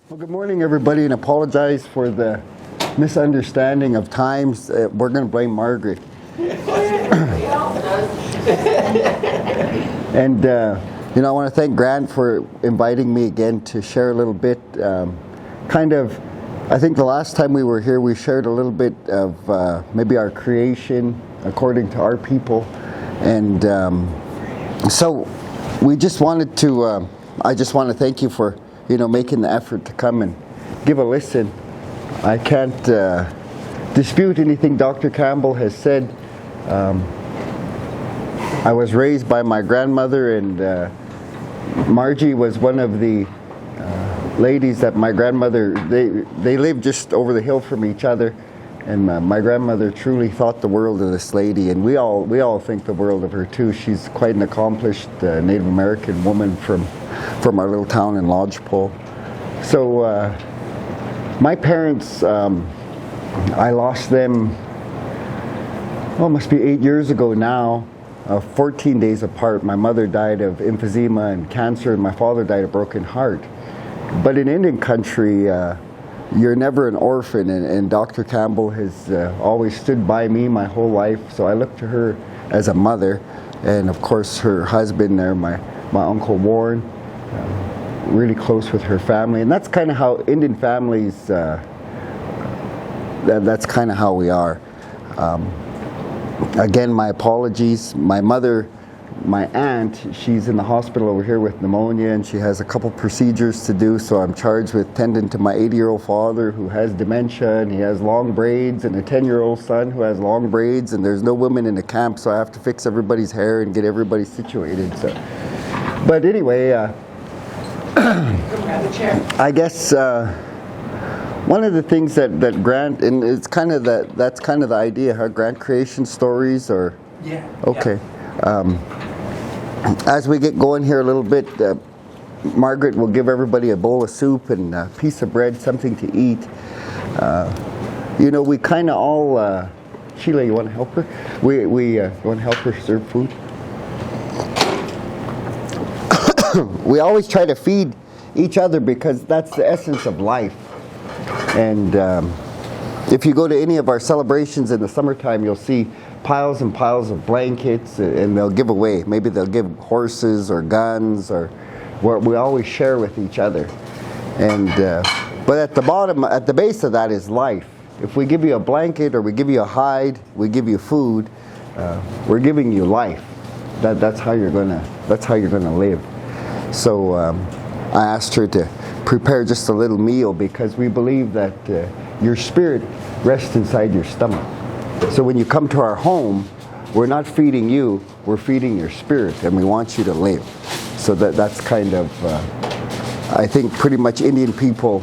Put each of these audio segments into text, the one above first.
Well, good morning, everybody, and apologize for the misunderstanding of times. We're going to blame Margaret. And, I want to thank Grant for inviting me again to share a little bit. I think the last time we were here, we shared a little bit of maybe our creation according to our people. And so we just wanted to, I just want to thank you for making the effort to come and give a listen. I can't dispute anything Dr. Campbell has said. I was raised by my grandmother, and Margie was one of the ladies that my grandmother, they lived just over the hill from each other, and my grandmother truly thought the world of this lady, and we all think the world of her too. She's quite an accomplished Native American woman from our little town in Lodgepole. So my parents, I lost them, it must be 8 years ago now, 14 days apart. My mother died of emphysema and cancer, and my father died of broken heart. But in Indian country, you're never an orphan, and Dr. Campbell has always stood by me my whole life, so I look to her as a mother, and of course her husband there, my Uncle Warren, really close with her family, and that's kind of how Indian families, that's kind of how we are. Again, my apologies. My mother, my aunt, she's in the hospital over here with pneumonia, and she has a couple procedures to do, so I'm charged with tending to my 80-year-old father who has dementia, and he has long braids, and a 10-year-old son who has long braids, and there's no women in the camp, so I have to fix everybody's hair and get everybody situated. So, but anyway, I guess one of the things that Grant, and it's kind of that's kind of the idea, huh? Grant creation stories, or okay. As we get going here a little bit, Margaret will give everybody a bowl of soup and a piece of bread, something to eat. We kind of all, Sheila, you want to help her? We want to help her serve food? We always try to feed each other because that's the essence of life. And if you go to any of our celebrations in the summertime, you'll see piles and piles of blankets, and they'll give away. Maybe they'll give horses or guns, or we always share with each other. And but at the bottom, at the base of that is life. If we give you a blanket, or we give you a hide, we give you food, we're giving you life. That's how you're gonna live. So I asked her to prepare just a little meal, because we believe that your spirit rests inside your stomach. So when you come to our home, we're not feeding you, we're feeding your spirit, and we want you to live. So that's kind of, I think pretty much Indian people,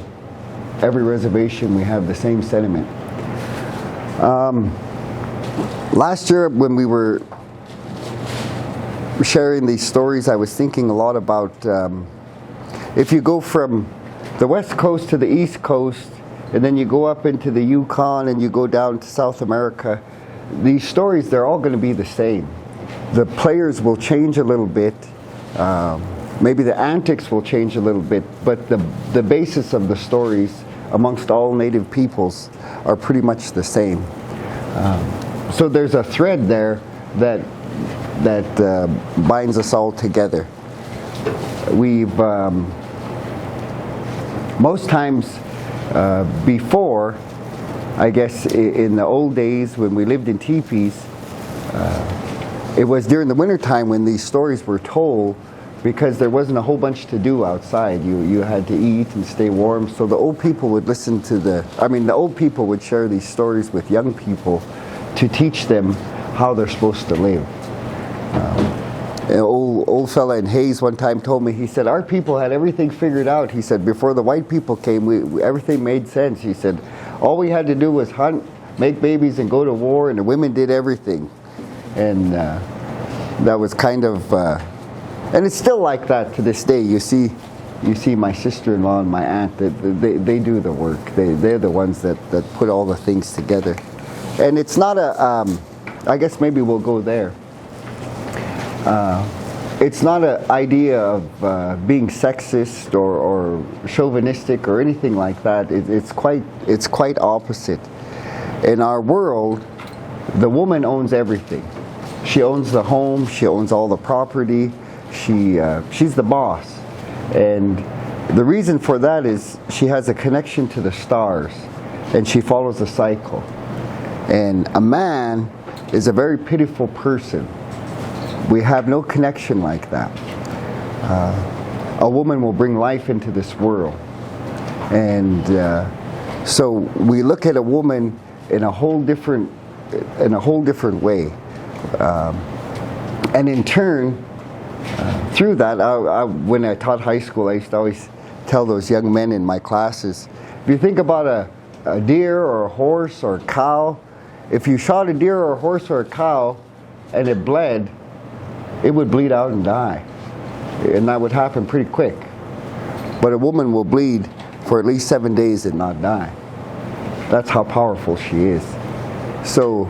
every reservation, we have the same sentiment. Last year when we were sharing these stories, I was thinking a lot about if you go from the west coast to the east coast, and then you go up into the Yukon, and you go down to South America, these stories, they're all going to be the same. The players will change a little bit, maybe the antics will change a little bit, but the basis of the stories amongst all native peoples are pretty much the same. So there's a thread there that binds us all together. We've most times before, I guess in the old days when we lived in teepees, it was during the winter time when these stories were told, because there wasn't a whole bunch to do outside. You had to eat and stay warm, so the old people would listen to the old people would share these stories with young people to teach them how they're supposed to live. An old fella in Hayes one time told me, he said, our people had everything figured out. He said, before the white people came, everything made sense. He said, all we had to do was hunt, make babies, and go to war, and the women did everything. And that was kind of, and it's still like that to this day. You see my sister-in-law and my aunt, they do the work. They're the ones that put all the things together. And it's not I guess maybe we'll go there. it's not an idea of being sexist or chauvinistic or anything like that. It's quite opposite. In our world, the woman owns everything. She owns the home. She owns all the property. She's the boss, and the reason for that is she has a connection to the stars, and she follows a cycle. And a man is a very pitiful person. We have no connection like that. A woman will bring life into this world, and so we look at a woman in a whole different way, and in turn, through that, when I taught high school, I used to always tell those young men in my classes, if you think about a deer or a horse or a cow, if you shot a deer or a horse or a cow and it bled, it would bleed out and die. And that would happen pretty quick. But a woman will bleed for at least 7 days and not die. That's how powerful she is. So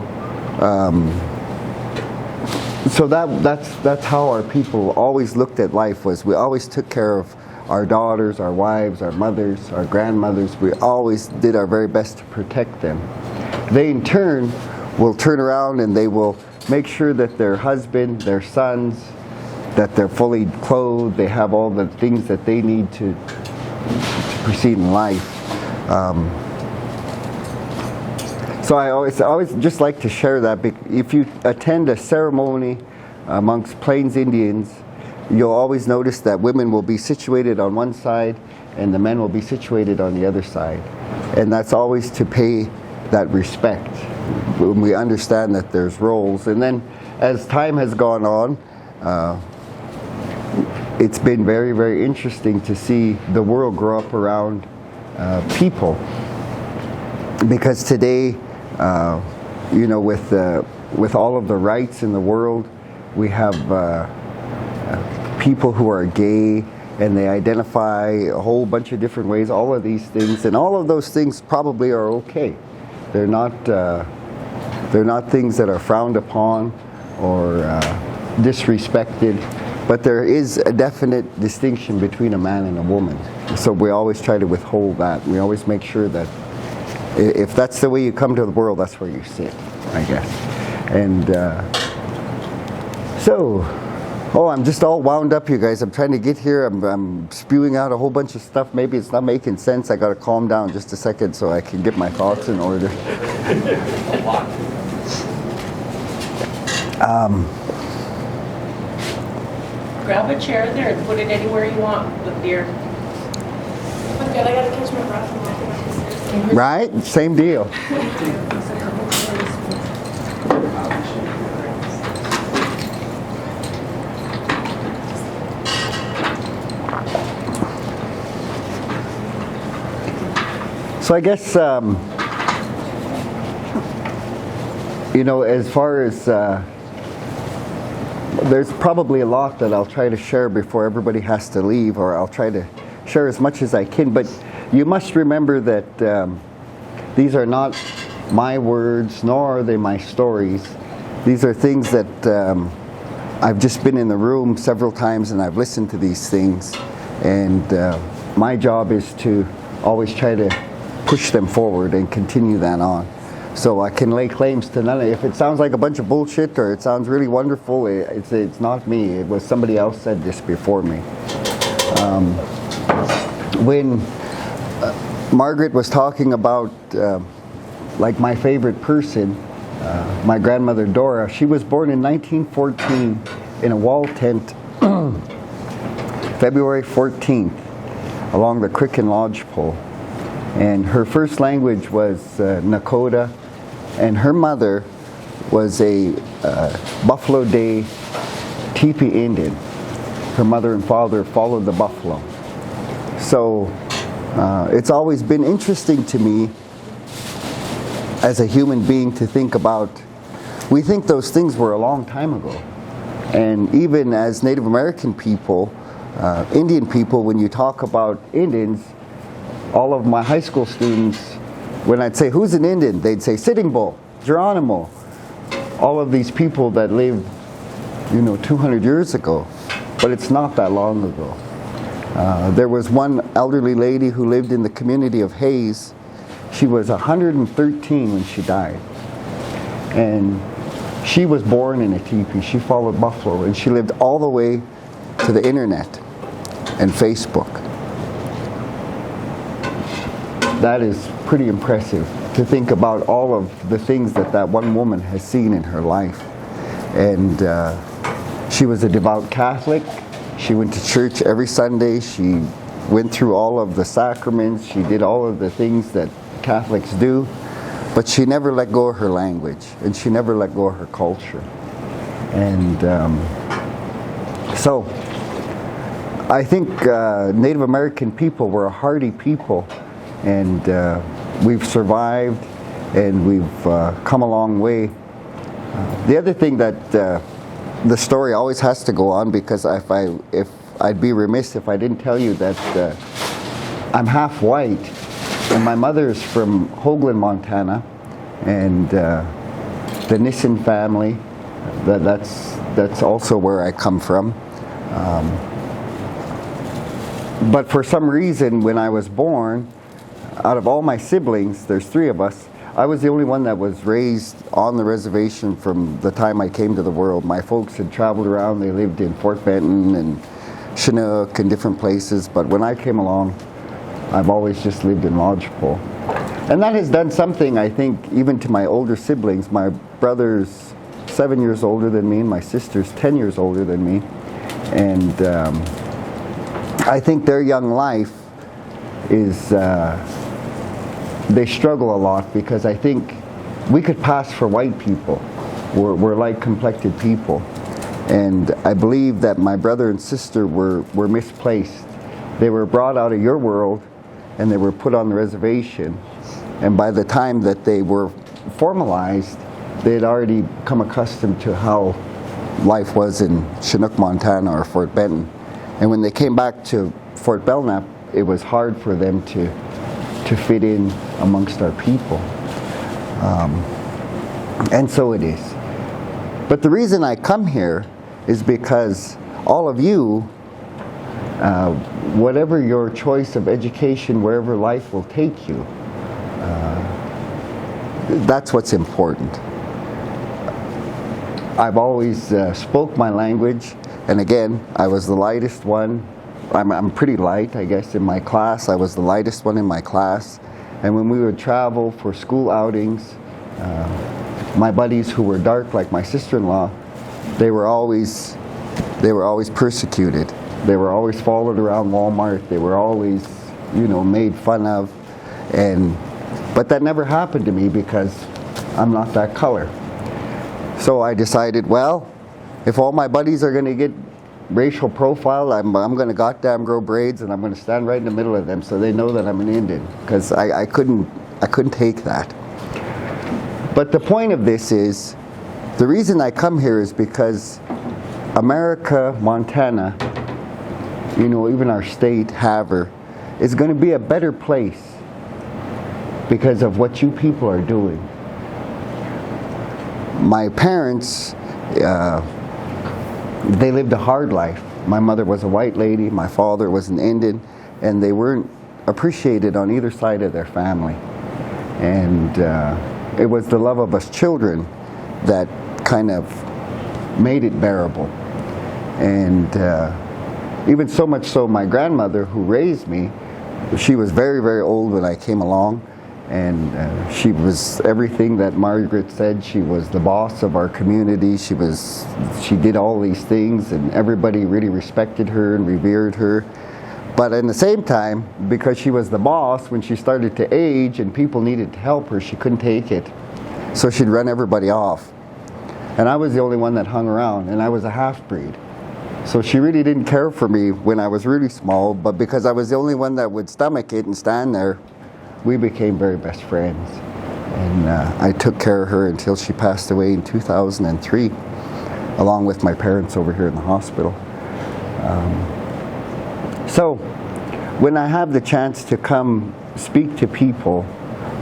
that's how our people always looked at life. Was we always took care of our daughters, our wives, our mothers, our grandmothers. We always did our very best to protect them. They in turn will turn around and they will make sure that their husband, their sons, that they're fully clothed, they have all the things that they need to proceed in life. So I always just like to share that. If you attend a ceremony amongst Plains Indians, you'll always notice that women will be situated on one side and the men will be situated on the other side. And that's always to pay that respect when we understand that there's roles. And then as time has gone on, it's been very, very interesting to see the world grow up around people. Because today, with all of the rights in the world, we have people who are gay and they identify a whole bunch of different ways, all of these things, and all of those things probably are okay. They're not things that are frowned upon or disrespected, but there is a definite distinction between a man and a woman. So we always try to withhold that. We always make sure that if that's the way you come to the world, that's where you sit, I guess. And I'm just all wound up, you guys. I'm trying to get here. I'm spewing out a whole bunch of stuff. Maybe it's not making sense. I got to calm down just a second so I can get my thoughts in order. Grab a chair there and put it anywhere you want with your... I'm good. I got to catch my breath and walk back. Right? Same deal. So I guess, as far as, there's probably a lot that I'll try to share before everybody has to leave, or I'll try to share as much as I can, but you must remember that these are not my words, nor are they my stories. These are things that I've just been in the room several times and I've listened to these things, and my job is to always try to push them forward and continue that on. So I can lay claims to none of it. If it sounds like a bunch of bullshit or it sounds really wonderful, it's not me. It was somebody else said this before me. When Margaret was talking about like my favorite person, my grandmother Dora, she was born in 1914 in a wall tent, February 14th, along the creek and lodgepole. And her first language was Nakota, and her mother was a Buffalo Day teepee Indian. Her mother and father followed the buffalo. So it's always been interesting to me as a human being to think about, we think those things were a long time ago. And even as Native American people, Indian people, when you talk about Indians, all of my high school students, when I'd say, who's an Indian? They'd say Sitting Bull, Geronimo. All of these people that lived, 200 years ago. but it's not that long ago. There was one elderly lady who lived in the community of Hayes. She was 113 when she died. And she was born in a teepee. She followed buffalo, and she lived all the way to the internet and Facebook. That is pretty impressive to think about all of the things that that one woman has seen in her life. And she was a devout Catholic. She went to church every Sunday. She went through all of the sacraments. She did all of the things that Catholics do. But she never let go of her language, and she never let go of her culture. And so I think Native American people were a hardy people, and we've survived, and we've come a long way. The other thing that the story always has to go on, because if I'd be remiss if I didn't tell you that I'm half white, and my mother is from Helgeson, Montana, and the Nissen family. That's also where I come from. But for some reason, when I was born, out of all my siblings, there's 3 of us, I was the only one that was raised on the reservation from the time I came to the world. My folks had traveled around. They lived in Fort Benton and Chinook and different places. But when I came along, I've always just lived in Lodgepole. And that has done something, I think, even to my older siblings. My brother's 7 years older than me, and my sister's 10 years older than me. And I think their young life is... they struggle a lot, because I think we could pass for white people. We're light-complected people. And I believe that my brother and sister were misplaced. They were brought out of your world, and they were put on the reservation. And by the time that they were formalized, they had already come accustomed to how life was in Chinook, Montana, or Fort Benton. And when they came back to Fort Belknap, it was hard for them to fit in amongst our people. And so it is. But the reason I come here is because all of you, whatever your choice of education, wherever life will take you, that's what's important. I've always spoke my language, and again, I was the lightest one. I'm pretty light, I guess, in my class. I was the lightest one in my class. And when we would travel for school outings, my buddies who were dark, like my sister-in-law, they were always persecuted. They were always followed around Walmart. They were always, made fun of. But that never happened to me, because I'm not that color. So I decided, well, if all my buddies are going to get racial profile, I'm going to goddamn grow braids, and I'm going to stand right in the middle of them so they know that I'm an Indian, because I couldn't take that. But the point of this is, the reason I come here is because America, Montana, even our state, Havre, is going to be a better place because of what you people are doing. My parents, they lived a hard life. My mother was a white lady, my father was an Indian, and they weren't appreciated on either side of their family. And it was the love of us children that kind of made it bearable. And even so much so, my grandmother, who raised me, she was very, very old when I came along. And she was everything that Margaret said. She was the boss of our community. She did all these things, and everybody really respected her and revered her. But at the same time, because she was the boss, when she started to age and people needed to help her, she couldn't take it. So she'd run everybody off. And I was the only one that hung around, and I was a half-breed. So she really didn't care for me when I was really small, but because I was the only one that would stomach it and stand there, we became very best friends. And I took care of her until she passed away in 2003, along with my parents over here in the hospital. So when I have the chance to come speak to people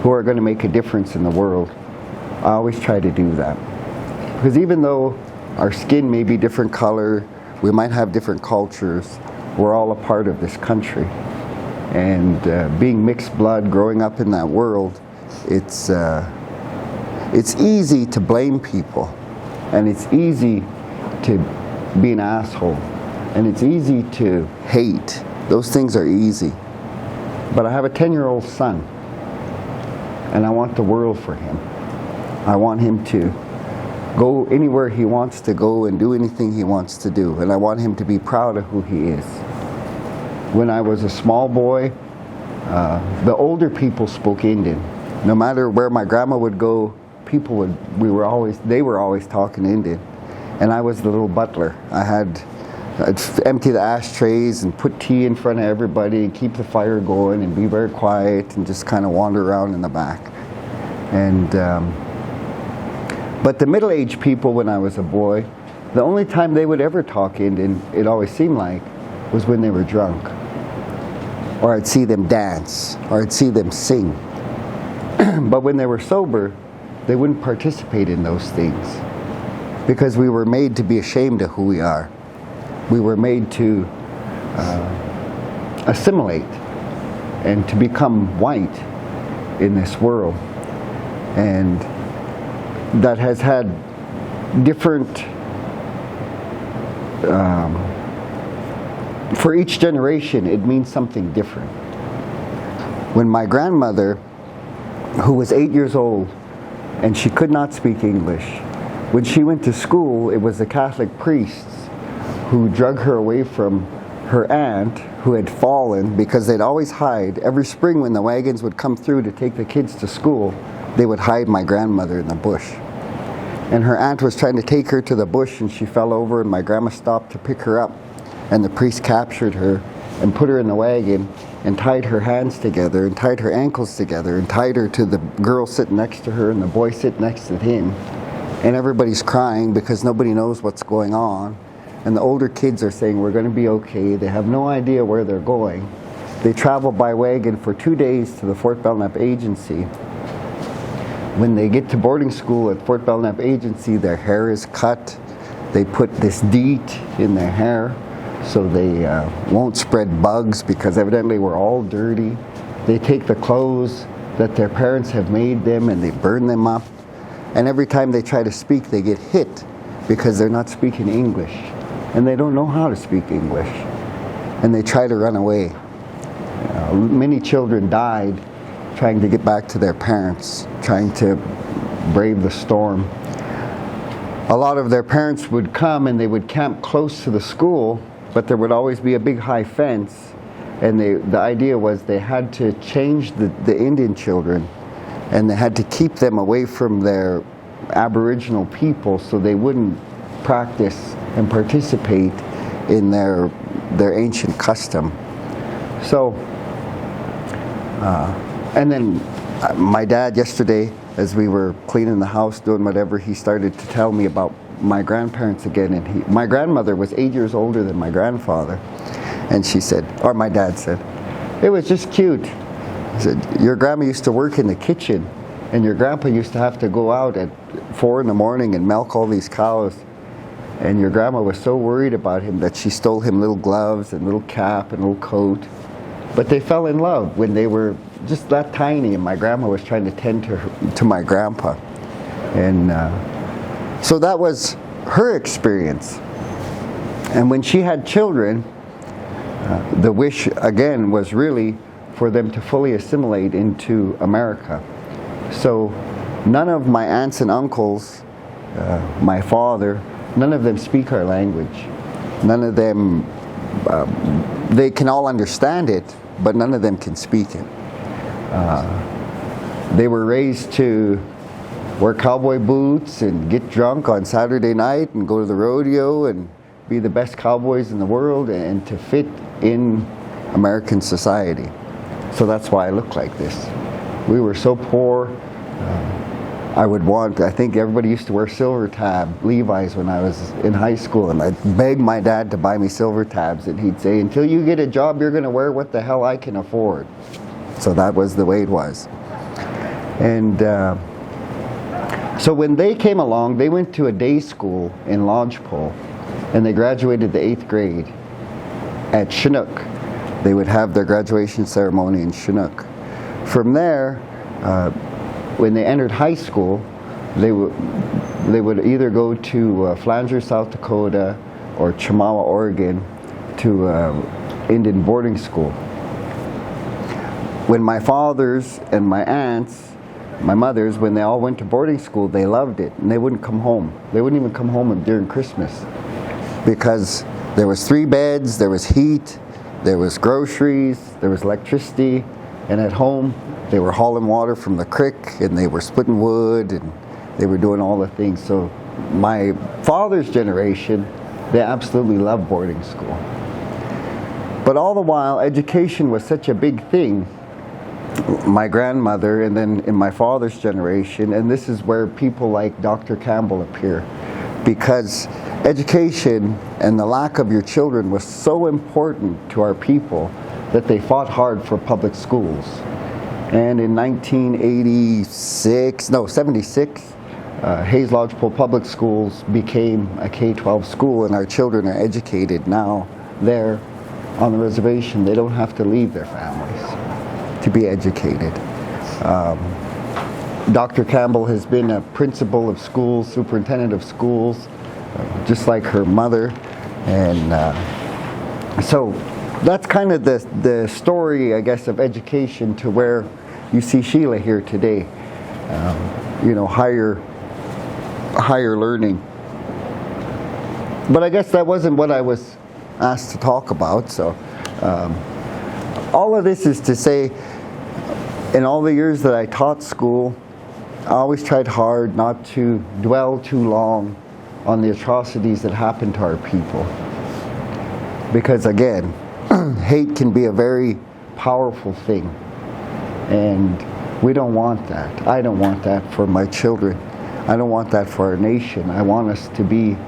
who are going to make a difference in the world, I always try to do that. Because even though our skin may be different color, we might have different cultures, we're all a part of this country. And being mixed blood, growing up in that world, it's easy to blame people, and it's easy to be an asshole, and it's easy to hate. Those things are easy. But I have a 10-year-old son, and I want the world for him. I want him to go anywhere he wants to go and do anything he wants to do, and I want him to be proud of who he is. When I was a small boy, the older people spoke Indian. No matter where my grandma would go, they were always talking Indian. And I was the little butler. I'd empty the ashtrays and put tea in front of everybody and keep the fire going and be very quiet and just kind of wander around in the back. And but the middle-aged people, when I was a boy, the only time they would ever talk Indian, it always seemed like, was when they were drunk. Or I'd see them dance, or I'd see them sing. But when they were sober, they wouldn't participate in those things, because we were made to be ashamed of who we are. We were made to assimilate and to become white in this world. And that has had different, for each generation, it means something different. When my grandmother, who was 8 years old, and she could not speak English, when she went to school, it was the Catholic priests who drug her away from her aunt, who had fallen, because they'd always hide. Every spring when the wagons would come through to take the kids to school, they would hide my grandmother in the bush. And her aunt was trying to take her to the bush, and she fell over, and my grandma stopped to pick her up. And the priest captured her and put her in the wagon and tied her hands together and tied her ankles together and tied her to the girl sitting next to her and the boy sitting next to him. And everybody's crying because nobody knows what's going on. And the older kids are saying, we're going to be okay. They have no idea where they're going. They travel by wagon for 2 days to the Fort Belknap Agency. When they get to boarding school at Fort Belknap Agency, their hair is cut. They put this DEET in their hair so they won't spread bugs, because evidently we're all dirty. They take the clothes that their parents have made them and they burn them up. And every time they try to speak, they get hit because they're not speaking English. And they don't know how to speak English. And they try to run away. Many children died trying to get back to their parents, trying to brave the storm. A lot of their parents would come and they would camp close to the school, but there would always be a big high fence. And the idea was they had to change the Indian children, and they had to keep them away from their Aboriginal people so they wouldn't practice and participate in their ancient custom. So, and then my dad yesterday, as we were cleaning the house, doing whatever, he started to tell me about my grandparents again. And my grandmother was 8 years older than my grandfather. And she said, or my dad said, it was just cute. He said, your grandma used to work in the kitchen, and your grandpa used to have to go out at 4 in the morning and milk all these cows. And your grandma was so worried about him that she stole him little gloves and little cap and little coat. But they fell in love when they were just that tiny, and my grandma was trying to tend to my grandpa. And so that was her experience. And when she had children, the wish again was really for them to fully assimilate into America. So none of my aunts and uncles, my father, none of them speak our language. None of them, they can all understand it, but none of them can speak it. They were raised to wear cowboy boots and get drunk on Saturday night and go to the rodeo and be the best cowboys in the world and to fit in American society. So that's why I look like this. We were so poor. I think everybody used to wear silver tab Levi's when I was in high school, and I'd beg my dad to buy me silver tabs, and he'd say, until you get a job, you're going to wear what the hell I can afford. So that was the way it was. And so when they came along, they went to a day school in Lodgepole, and they graduated the 8th grade at Chinook. They would have their graduation ceremony in Chinook. From there, when they entered high school, they would either go to Flanders, South Dakota, or Chemawa, Oregon, to Indian boarding school. When my fathers and my aunts, my mothers, when they all went to boarding school, they loved it, and they wouldn't come home. They wouldn't even come home during Christmas, because there was 3 beds, there was heat, there was groceries, there was electricity, and at home they were hauling water from the creek, and they were splitting wood, and they were doing all the things. So my father's generation, they absolutely loved boarding school. But all the while, education was such a big thing. My grandmother, and then in my father's generation, and this is where people like Dr. Campbell appear, because education and the lack of your children was so important to our people that they fought hard for public schools. And in 76, Hayes Lodgepole Public Schools became a K-12 school, and our children are educated now there on the reservation. They don't have to leave their families to be educated. Dr. Campbell has been a principal of schools, superintendent of schools, just like her mother. And so that's kind of the story, I guess, of education to where you see Sheila here today. Higher learning. But I guess that wasn't what I was asked to talk about. So all of this is to say, in all the years that I taught school, I always tried hard not to dwell too long on the atrocities that happened to our people. Because again, hate can be a very powerful thing. And we don't want that. I don't want that for my children. I don't want that for our nation. I want us to be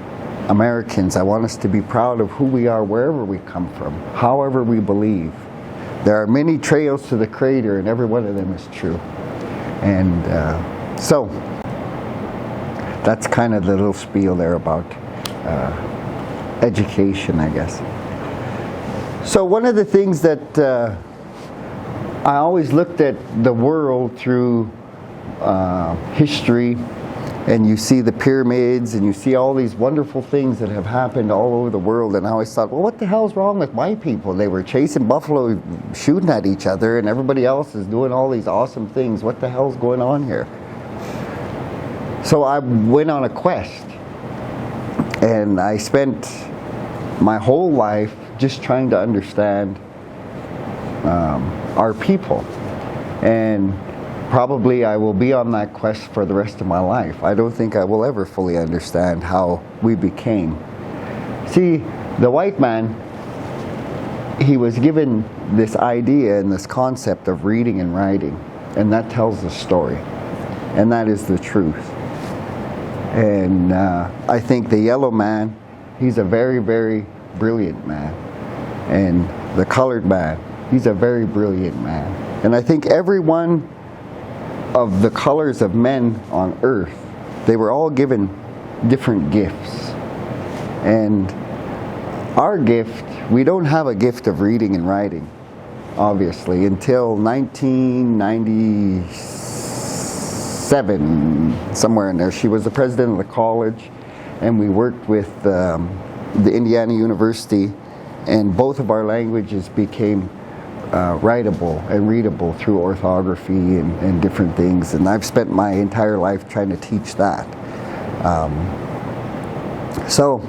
Americans. I want us to be proud of who we are wherever we come from, however we believe. There are many trails to the Creator, and every one of them is true. And so that's kind of the little spiel there about education, I guess. So one of the things that I always looked at the world through history, and you see the pyramids, and you see all these wonderful things that have happened all over the world, and I always thought, well, what the hell's wrong with my people? They were chasing buffalo, shooting at each other, and everybody else is doing all these awesome things. What the hell's going on here? So I went on a quest, and I spent my whole life just trying to understand our people. And probably I will be on that quest for the rest of my life. I don't think I will ever fully understand how we became. See, the white man, he was given this idea and this concept of reading and writing, and that tells the story, and that is the truth. And I think the yellow man, he's a very, very brilliant man. And the colored man, he's a very brilliant man. And I think every one of the colors of men on earth, they were all given different gifts. And our gift, we don't have a gift of reading and writing, obviously, until 1997, somewhere in there. She was the president of the college, and we worked with the Indiana University, and both of our languages became writable and readable through orthography and different things. And I've spent my entire life trying to teach that. So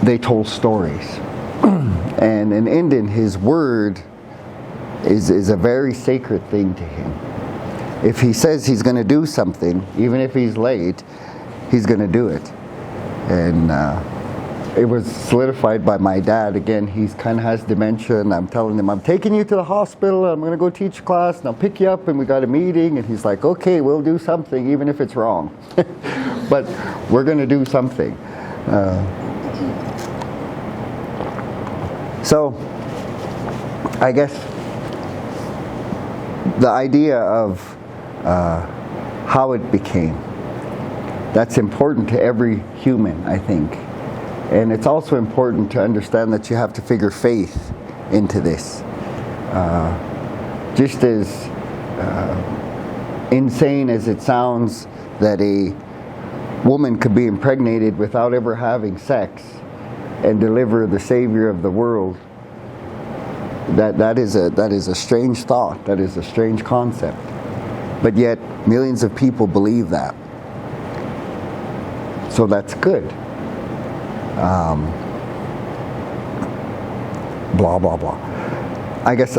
they told stories. And in Indian, his word is a very sacred thing to him. If he says he's going to do something, even if he's late, he's going to do it. And it was solidified by my dad. Again, he kind of has dementia, and I'm telling him, I'm taking you to the hospital, I'm going to go teach a class, and I'll pick you up, and we got a meeting. And he's like, okay, we'll do something, even if it's wrong. But we're going to do something. So I guess the idea of how it became, that's important to every human, I think. And it's also important to understand that you have to figure faith into this. Just as insane as it sounds that a woman could be impregnated without ever having sex and deliver the Savior of the world, that is a strange thought. That is a strange concept. But yet millions of people believe that. So that's good. Blah, blah, blah. I guess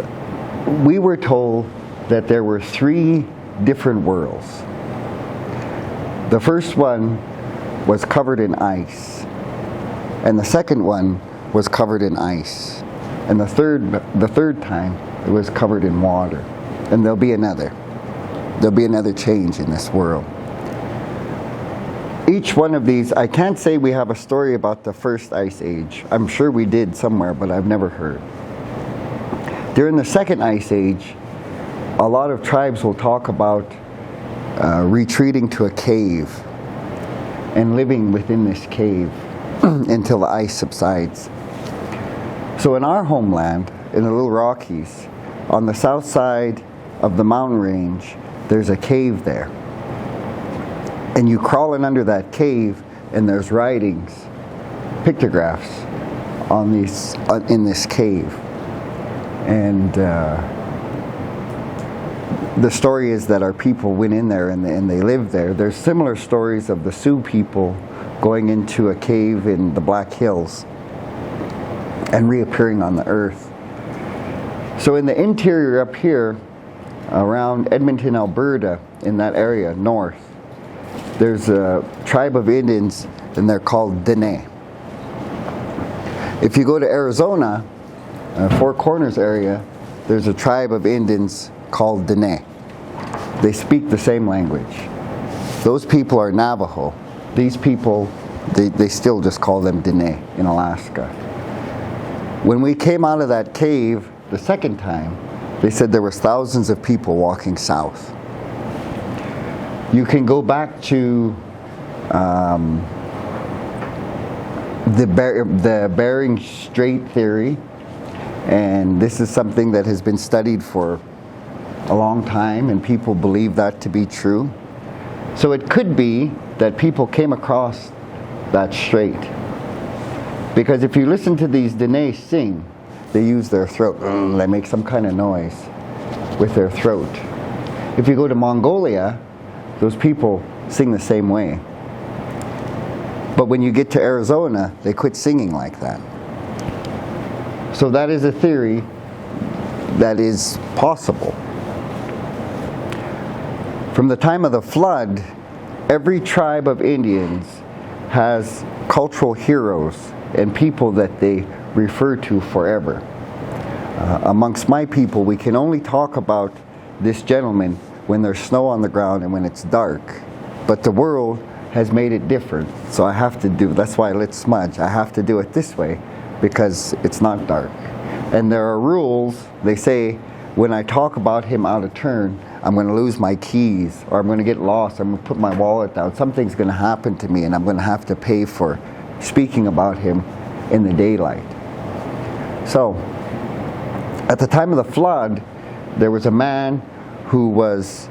we were told that there were 3 different worlds. The first one was covered in ice. And the second one was covered in ice. And the third time, it was covered in water. And there'll be another change in this world. Each one of these, I can't say we have a story about the first ice age. I'm sure we did somewhere, but I've never heard. During the second ice age, a lot of tribes will talk about retreating to a cave and living within this cave until the ice subsides. So in our homeland, in the Little Rockies, on the south side of the mountain range, there's a cave there. And you crawl in under that cave, and there's writings, pictographs on these in this cave. And the story is that our people went in there and they lived there. There's similar stories of the Sioux people going into a cave in the Black Hills and reappearing on the earth. So in the interior up here, around Edmonton, Alberta, in that area, north, there's a tribe of Indians, and they're called Dene. If you go to Arizona, Four Corners area, there's a tribe of Indians called Dene. They speak the same language. Those people are Navajo. These people, they still just call them Dene in Alaska. When we came out of that cave the second time, they said there was thousands of people walking south. You can go back to the Bering Strait theory, and this is something that has been studied for a long time, and people believe that to be true. So it could be that people came across that strait, because if you listen to these Dene sing, they use their throat. They make some kind of noise with their throat. If you go to Mongolia, those people sing the same way. But when you get to Arizona, they quit singing like that. So that is a theory that is possible. From the time of the flood, every tribe of Indians has cultural heroes and people that they refer to forever. Amongst my people, we can only talk about this gentleman when there's snow on the ground and when it's dark. But the world has made it different. So I have to that's why I lit smudge. I have to do it this way because it's not dark. And there are rules. They say when I talk about him out of turn, I'm going to lose my keys, or I'm going to get lost, I'm going to put my wallet down. Something's going to happen to me, and I'm going to have to pay for speaking about him in the daylight. So at the time of the flood, there was a man who was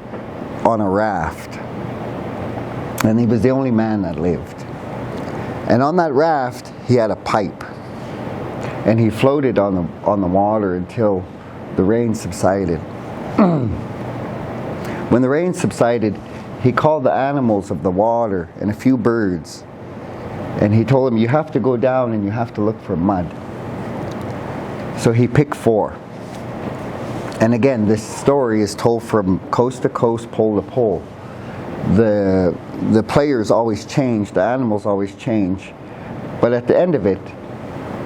on a raft, and he was the only man that lived. And on that raft, he had a pipe, and he floated on the water until the rain subsided. When the rain subsided, he called the animals of the water and a few birds, and he told them, you have to go down and you have to look for mud. So he picked 4. And again, this story is told from coast to coast, pole to pole. The players always change, the animals always change, but at the end of it,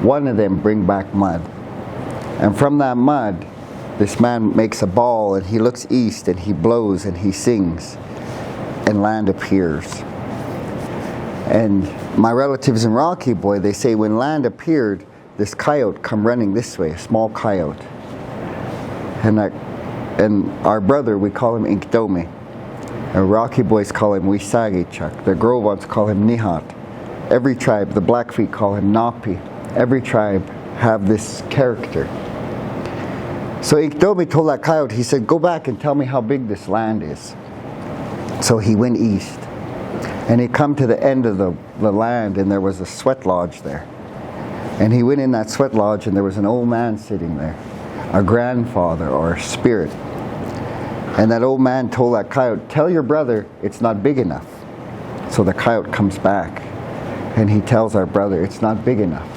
one of them bring back mud. And from that mud, this man makes a ball, and he looks east, and he blows, and he sings, and land appears. And my relatives in Rocky Boy, they say when land appeared, this coyote come running this way, a small coyote. And our brother, we call him Inkdomi. Our Rocky Boys call him Wisagichuk. The Grovans call him Nihat. every tribe, the Blackfeet call him Napi. Every tribe have this character. So Iktomi told that coyote, he said, go back and tell me how big this land is. So he went east. And he come to the end of the land, and there was a sweat lodge there. And he went in that sweat lodge, and there was an old man sitting there, a grandfather or a spirit. And that old man told that coyote, tell your brother it's not big enough. So the coyote comes back, and he tells our brother it's not big enough.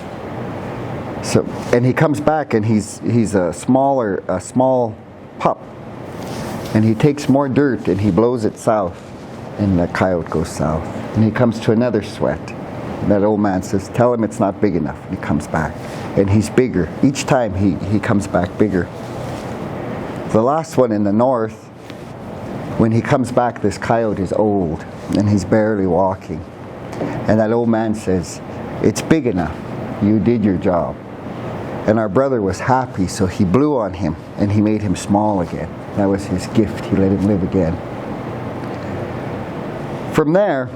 So, and he comes back, and he's a small pup. And he takes more dirt, and he blows it south, and the coyote goes south. And he comes to another sweat. And that old man says, tell him it's not big enough. And he comes back, and he's bigger. Each time he comes back bigger. The last one in the north, when he comes back, this coyote is old, and he's barely walking. And that old man says, it's big enough. You did your job. And our brother was happy, so he blew on him, and he made him small again. That was his gift. He let him live again. From there,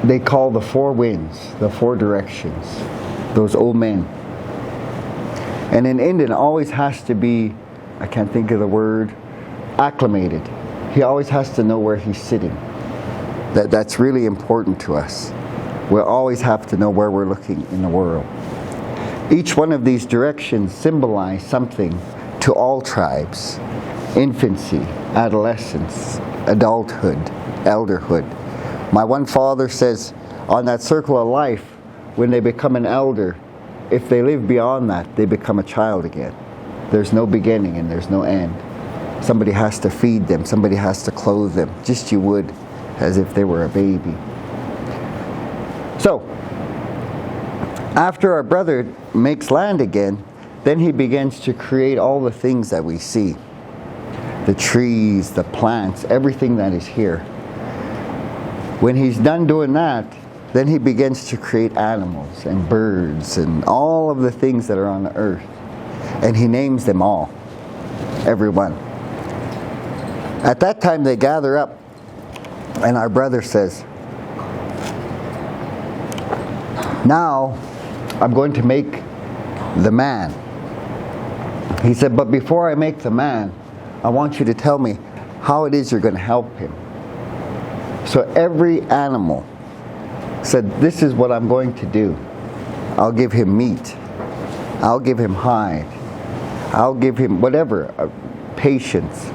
they call the four winds, the four directions, those old men. And an Indian always has to be, I can't think of the word, acclimated. He always has to know where he's sitting. That's really important to us. We'll always have to know where we're looking in the world. Each one of these directions symbolize something to all tribes: infancy, adolescence, adulthood, elderhood. My one father says on that circle of life, when they become an elder, if they live beyond that, they become a child again. There's no beginning and there's no end. Somebody has to feed them, somebody has to clothe them, just you would as if they were a baby. So, after our brother makes land again, then he begins to create all the things that we see. The trees, the plants, everything that is here. When he's done doing that, then he begins to create animals and birds and all of the things that are on the earth. And he names them all, every one. At that time they gather up, and our brother says, now I'm going to make the man. He said, but before I make the man, I want you to tell me how it is you're going to help him. So every animal said, this is what I'm going to do. I'll give him meat. I'll give him hide. I'll give him whatever, patience.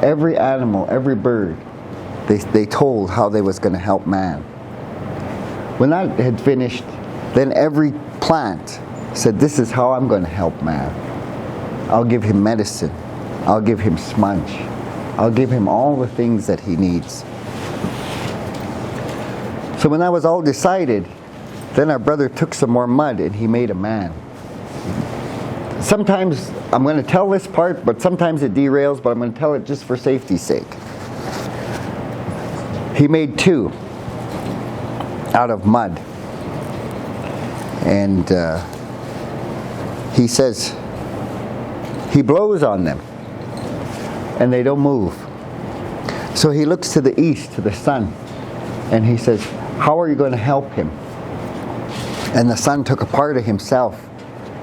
Every animal, every bird, they told how they was going to help man. When that had finished, then every plant said, this is how I'm going to help man. I'll give him medicine. I'll give him smudge. I'll give him all the things that he needs. So when that was all decided, then our brother took some more mud and he made a man. Sometimes I'm going to tell this part, but sometimes it derails, but I'm going to tell it just for safety's sake. He made two out of mud. And he says, he blows on them and they don't move. So he looks to the east, to the sun, and he says, how are you going to help him? And the sun took a part of himself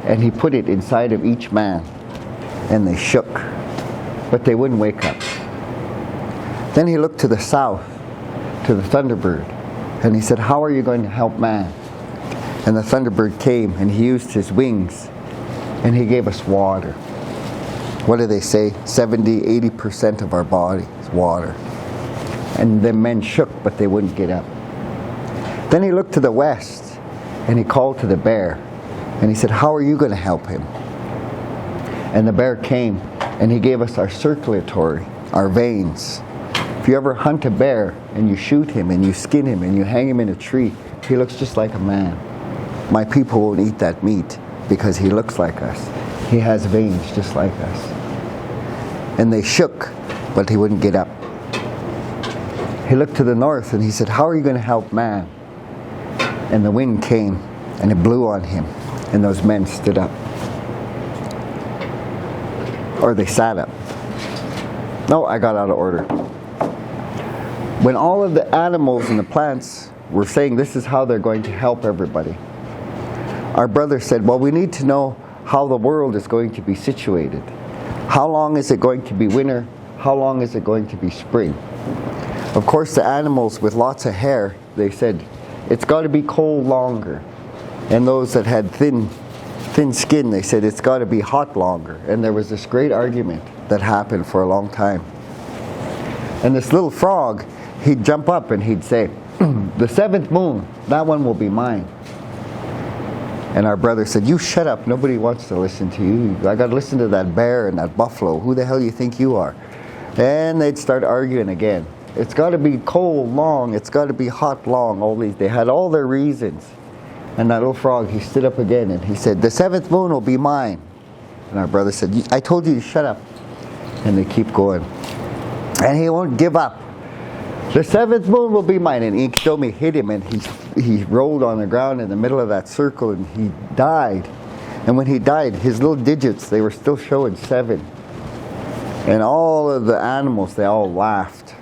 and he put it inside of each man, and they shook, but they wouldn't wake up. Then he looked to the south, to the thunderbird, and he said, how are you going to help man? And the thunderbird came and he used his wings and he gave us water. What do they say? 70-80% of our body is water. And the men shook, but they wouldn't get up. Then he looked to the west and he called to the bear and he said, how are you going to help him? And the bear came and he gave us our circulatory, our veins. If you ever hunt a bear and you shoot him and you skin him and you hang him in a tree, he looks just like a man. My people won't eat that meat because he looks like us. He has veins just like us. And they shook, but he wouldn't get up. He looked to the north and he said, how are you going to help man? And the wind came and it blew on him, and those men stood up. Or they sat up. No, I got out of order. When all of the animals and the plants were saying this is how they're going to help everybody. Our brother said, well, we need to know how the world is going to be situated. How long is it going to be winter? How long is it going to be spring? Of course, the animals with lots of hair, they said, it's got to be cold longer. And those that had thin skin, they said, it's got to be hot longer. And there was this great argument that happened for a long time. And this little frog, he'd jump up and he'd say, the seventh moon, that one will be mine. And our brother said, you shut up, nobody wants to listen to you. I got to listen to that bear and that buffalo. Who the hell do you think you are? And they'd start arguing again. It's got to be cold long, it's got to be hot long. They had all their reasons. And that little frog, he stood up again and he said, the seventh moon will be mine. And our brother said, I told you to shut up. And they keep going. And he won't give up. The seventh moon will be mine. And Inktomi hit him and he rolled on the ground in the middle of that circle and he died. And when he died, his little digits, they were still showing 7. And all of the animals, they all laughed.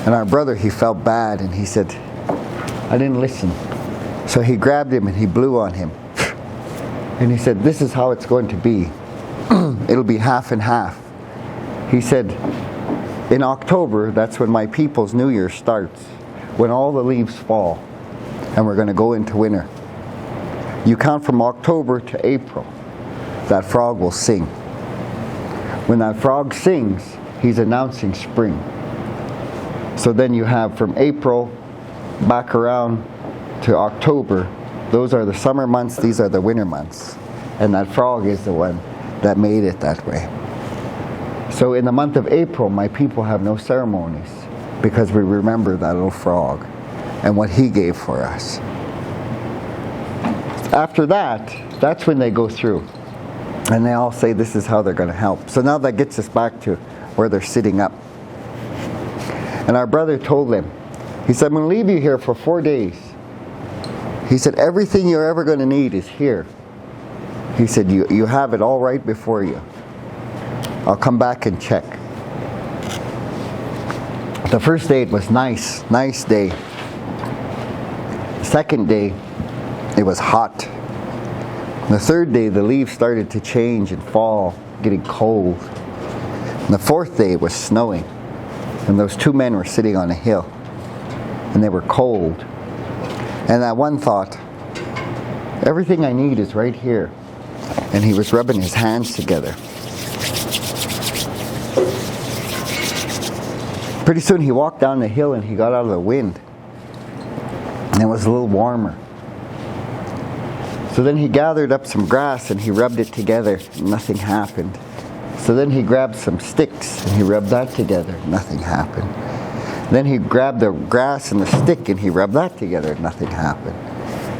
And our brother, he felt bad and he said, I didn't listen. So he grabbed him and he blew on him. And he said, this is how it's going to be. It'll be half and half. He said, in October, that's when my people's New Year starts. When all the leaves fall. And we're going to go into winter. You count from October to April. That frog will sing. When that frog sings, he's announcing spring. So then you have from April back around to October. Those are the summer months, these are the winter months. And that frog is the one that made it that way. So in the month of April, my people have no ceremonies because we remember that little frog and what he gave for us. After that, that's when they go through. And they all say this is how they're going to help. So now that gets us back to where they're sitting up. And our brother told them, he said, I'm going to leave you here for 4 days. He said, everything you're ever going to need is here. He said, you have it all right before you. I'll come back and check. The first day it was nice day. The second day it was hot. The third day the leaves started to change and fall, getting cold. And the fourth day it was snowing. And those 2 men were sitting on a hill. And they were cold. And that one thought, everything I need is right here. And he was rubbing his hands together. Pretty soon he walked down the hill and he got out of the wind. And it was a little warmer. So then he gathered up some grass and he rubbed it together. Nothing happened. So then he grabbed some sticks and he rubbed that together. Nothing happened. Then he grabbed the grass and the stick and he rubbed that together. Nothing happened.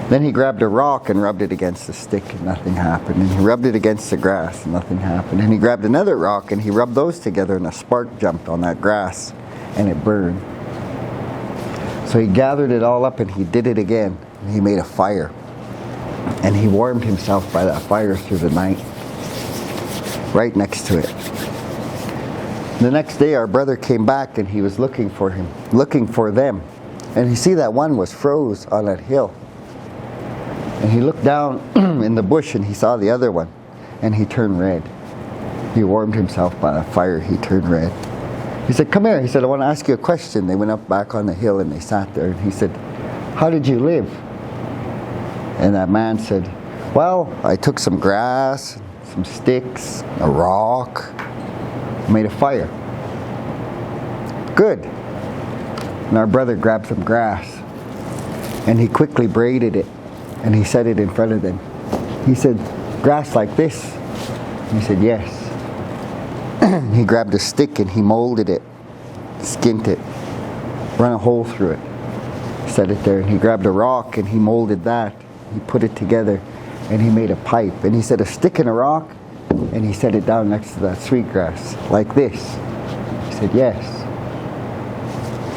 Then he grabbed a rock and rubbed it against the stick and nothing happened. And he rubbed it against the grass and nothing happened. And he grabbed another rock and he rubbed those together and a spark jumped on that grass and it burned. So he gathered it all up and he did it again. And he made a fire. And he warmed himself by that fire through the night. Right next to it. The next day our brother came back and he was looking for them. And you see that one was froze on that hill. And he looked down in the bush and he saw the other one. And he turned red. He warmed himself by the fire, he turned red. He said, come here. He said, I want to ask you a question. They went up back on the hill and they sat there. And he said, how did you live? And that man said, well, I took some grass, some sticks, a rock, made a fire. Good. And our brother grabbed some grass and he quickly braided it and he set it in front of them. He said, grass like this? He said, yes. He grabbed a stick and he molded it, skinned it, run a hole through it, set it there. And he grabbed a rock and he molded that. He put it together and he made a pipe. And he said, a stick and a rock? And he set it down next to that sweetgrass, like this. He said, yes.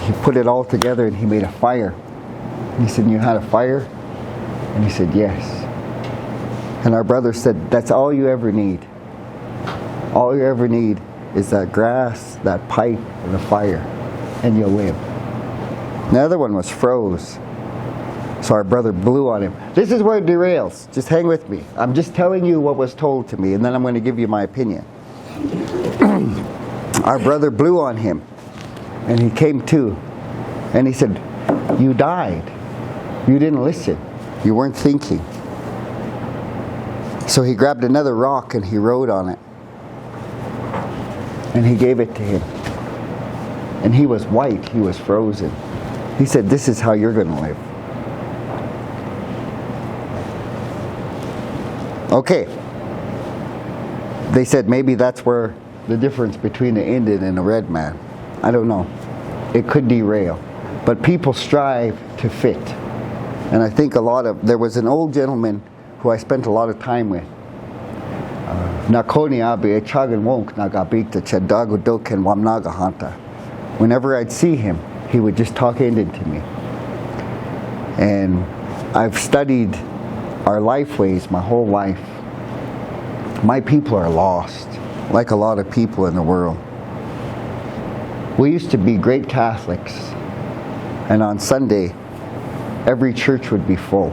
He put it all together and he made a fire. And he said, you had a fire? And he said, yes. And our brother said, that's all you ever need. All you ever need is that grass, that pipe, and the fire, and you'll live. The other one was froze. So our brother blew on him. This is where it derails. Just hang with me. I'm just telling you what was told to me, and then I'm going to give you my opinion. Our brother blew on him, and he came to, and he said, "You died. You didn't listen. You weren't thinking." So he grabbed another rock and he rode on it. And he gave it to him. And he was white. He was frozen. He said, "This is how you're going to live." Okay. They said maybe that's where the difference between the Indian and the red man. I don't know. It could derail. But people strive to fit. And I think there was an old gentleman who I spent a lot of time with. Whenever I'd see him, he would just talk Indian to me. And I've studied our life ways my whole life. My people are lost, like a lot of people in the world. We used to be great Catholics, and on Sunday, every church would be full.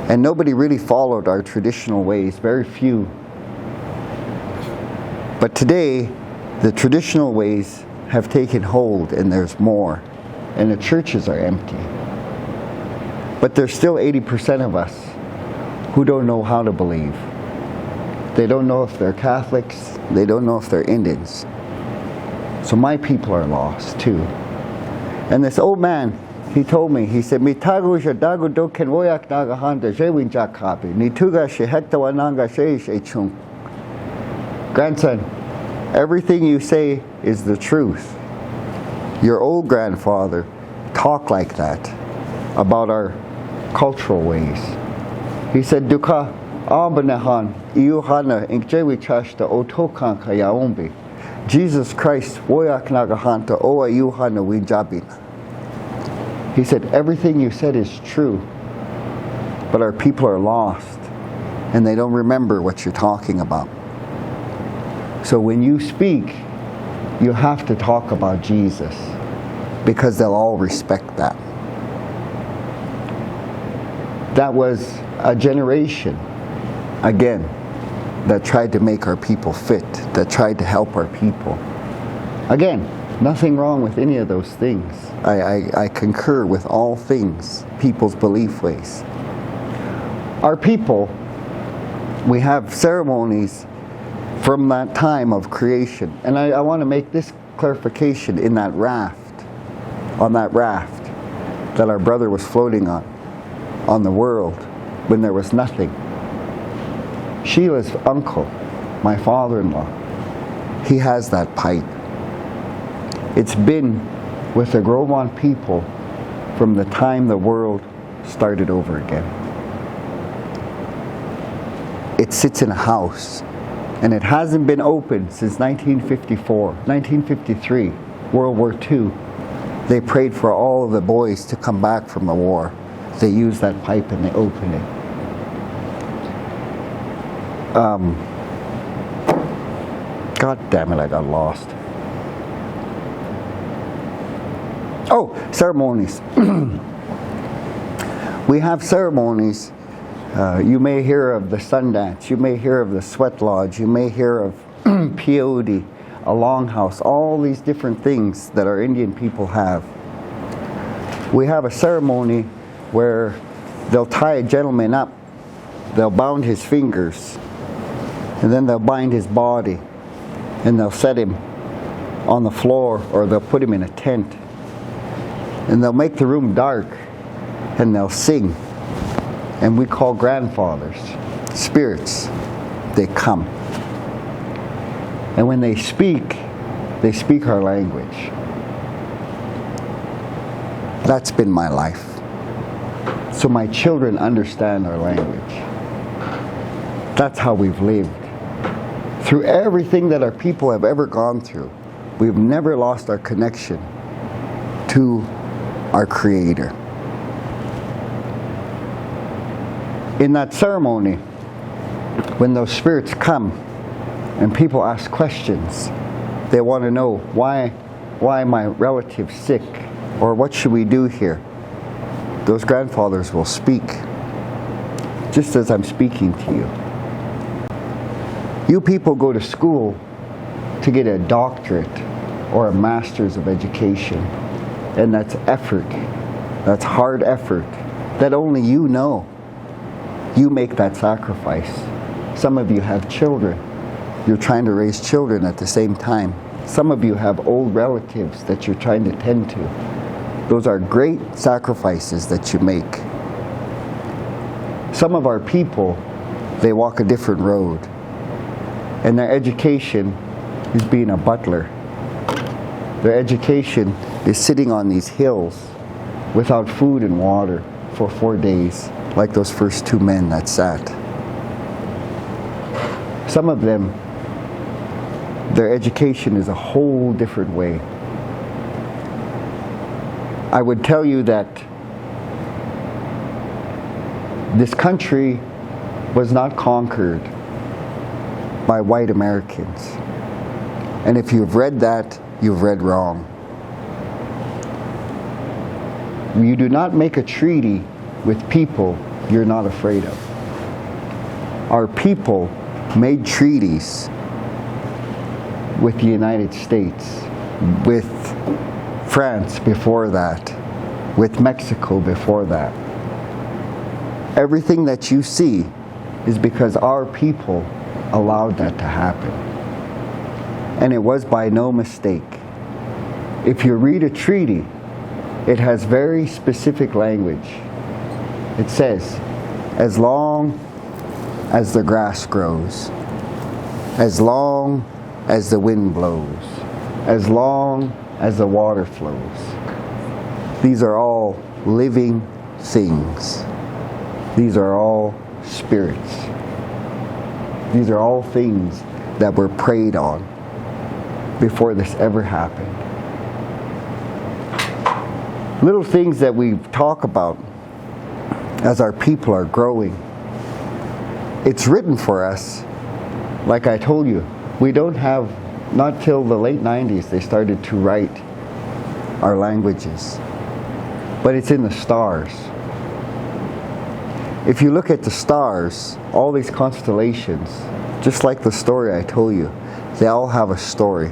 And nobody really followed our traditional ways, very few. But today, the traditional ways have taken hold, and there's more, and the churches are empty. But there's still 80% of us who don't know how to believe. They don't know if they're Catholics, they don't know if they're Indians. So my people are lost too. And this old man, he told me, he said, "Grandson, everything you say is the truth. Your old grandfather talked like that about our cultural ways." He said, "Duka abanahan iuhana inkjewichashta otokanka yaombi. Jesus Christ woyak nagahanta oa iuhana winjabina." He said, everything you said is true, but our people are lost and they don't remember what you're talking about. So when you speak, you have to talk about Jesus, because they'll all respect that. That was a generation, again, that tried to make our people fit, that tried to help our people. Again, nothing wrong with any of those things. I concur with all things, people's belief ways. Our people, we have ceremonies from that time of creation. And I want to make this clarification in that raft, on that raft that our brother was floating on the world, when there was nothing. Sheila's uncle, my father-in-law, he has that pipe. It's been with the Grovon people from the time the world started over again. It sits in a house, and it hasn't been opened since 1954, 1953, World War II. They prayed for all of the boys to come back from the war. They use that pipe and they open it. God damn it, I got lost. Oh, ceremonies. We have ceremonies. You may hear of the Sundance, you may hear of the Sweat Lodge, you may hear of peyote, a longhouse, all these different things that our Indian people have. We have a ceremony where they'll tie a gentleman up, they'll bound his fingers, and then they'll bind his body, and they'll set him on the floor, or they'll put him in a tent, and they'll make the room dark, and they'll sing. And we call grandfathers, spirits. They come. And when they speak our language. That's been my life. So my children understand our language. That's how we've lived. Through everything that our people have ever gone through, we've never lost our connection to our Creator. In that ceremony, when those spirits come and people ask questions, they want to know why my relative's sick, Or what should we do here? Those grandfathers will speak, just as I'm speaking to you. You people go to school to get a doctorate or a master's of education. And that's effort. That's hard effort that only you know. You make that sacrifice. Some of you have children. You're trying to raise children at the same time. Some of you have old relatives that you're trying to tend to. Those are great sacrifices that you make. Some of our people, they walk a different road. And their education is being a butler. Their education is sitting on these hills without food and water for 4 days, like those first 2 men that sat. Some of them, their education is a whole different way. I would tell you that this country was not conquered by white Americans. And if you've read that, you've read wrong. You do not make a treaty with people you're not afraid of. Our people made treaties with the United States, with France before that, with Mexico before that. Everything that you see is because our people allowed that to happen. And it was by no mistake. If you read a treaty, it has very specific language. It says, as long as the grass grows, as long as the wind blows, as long as the water flows. These are all living things. These are all spirits. These are all things that were preyed on before this ever happened. Little things that we talk about as our people are growing. It's written for us. Like I told you, we don't have, not till the late 90s they started to write our languages. But it's in the stars. If you look at the stars, all these constellations, just like the story I told you, they all have a story.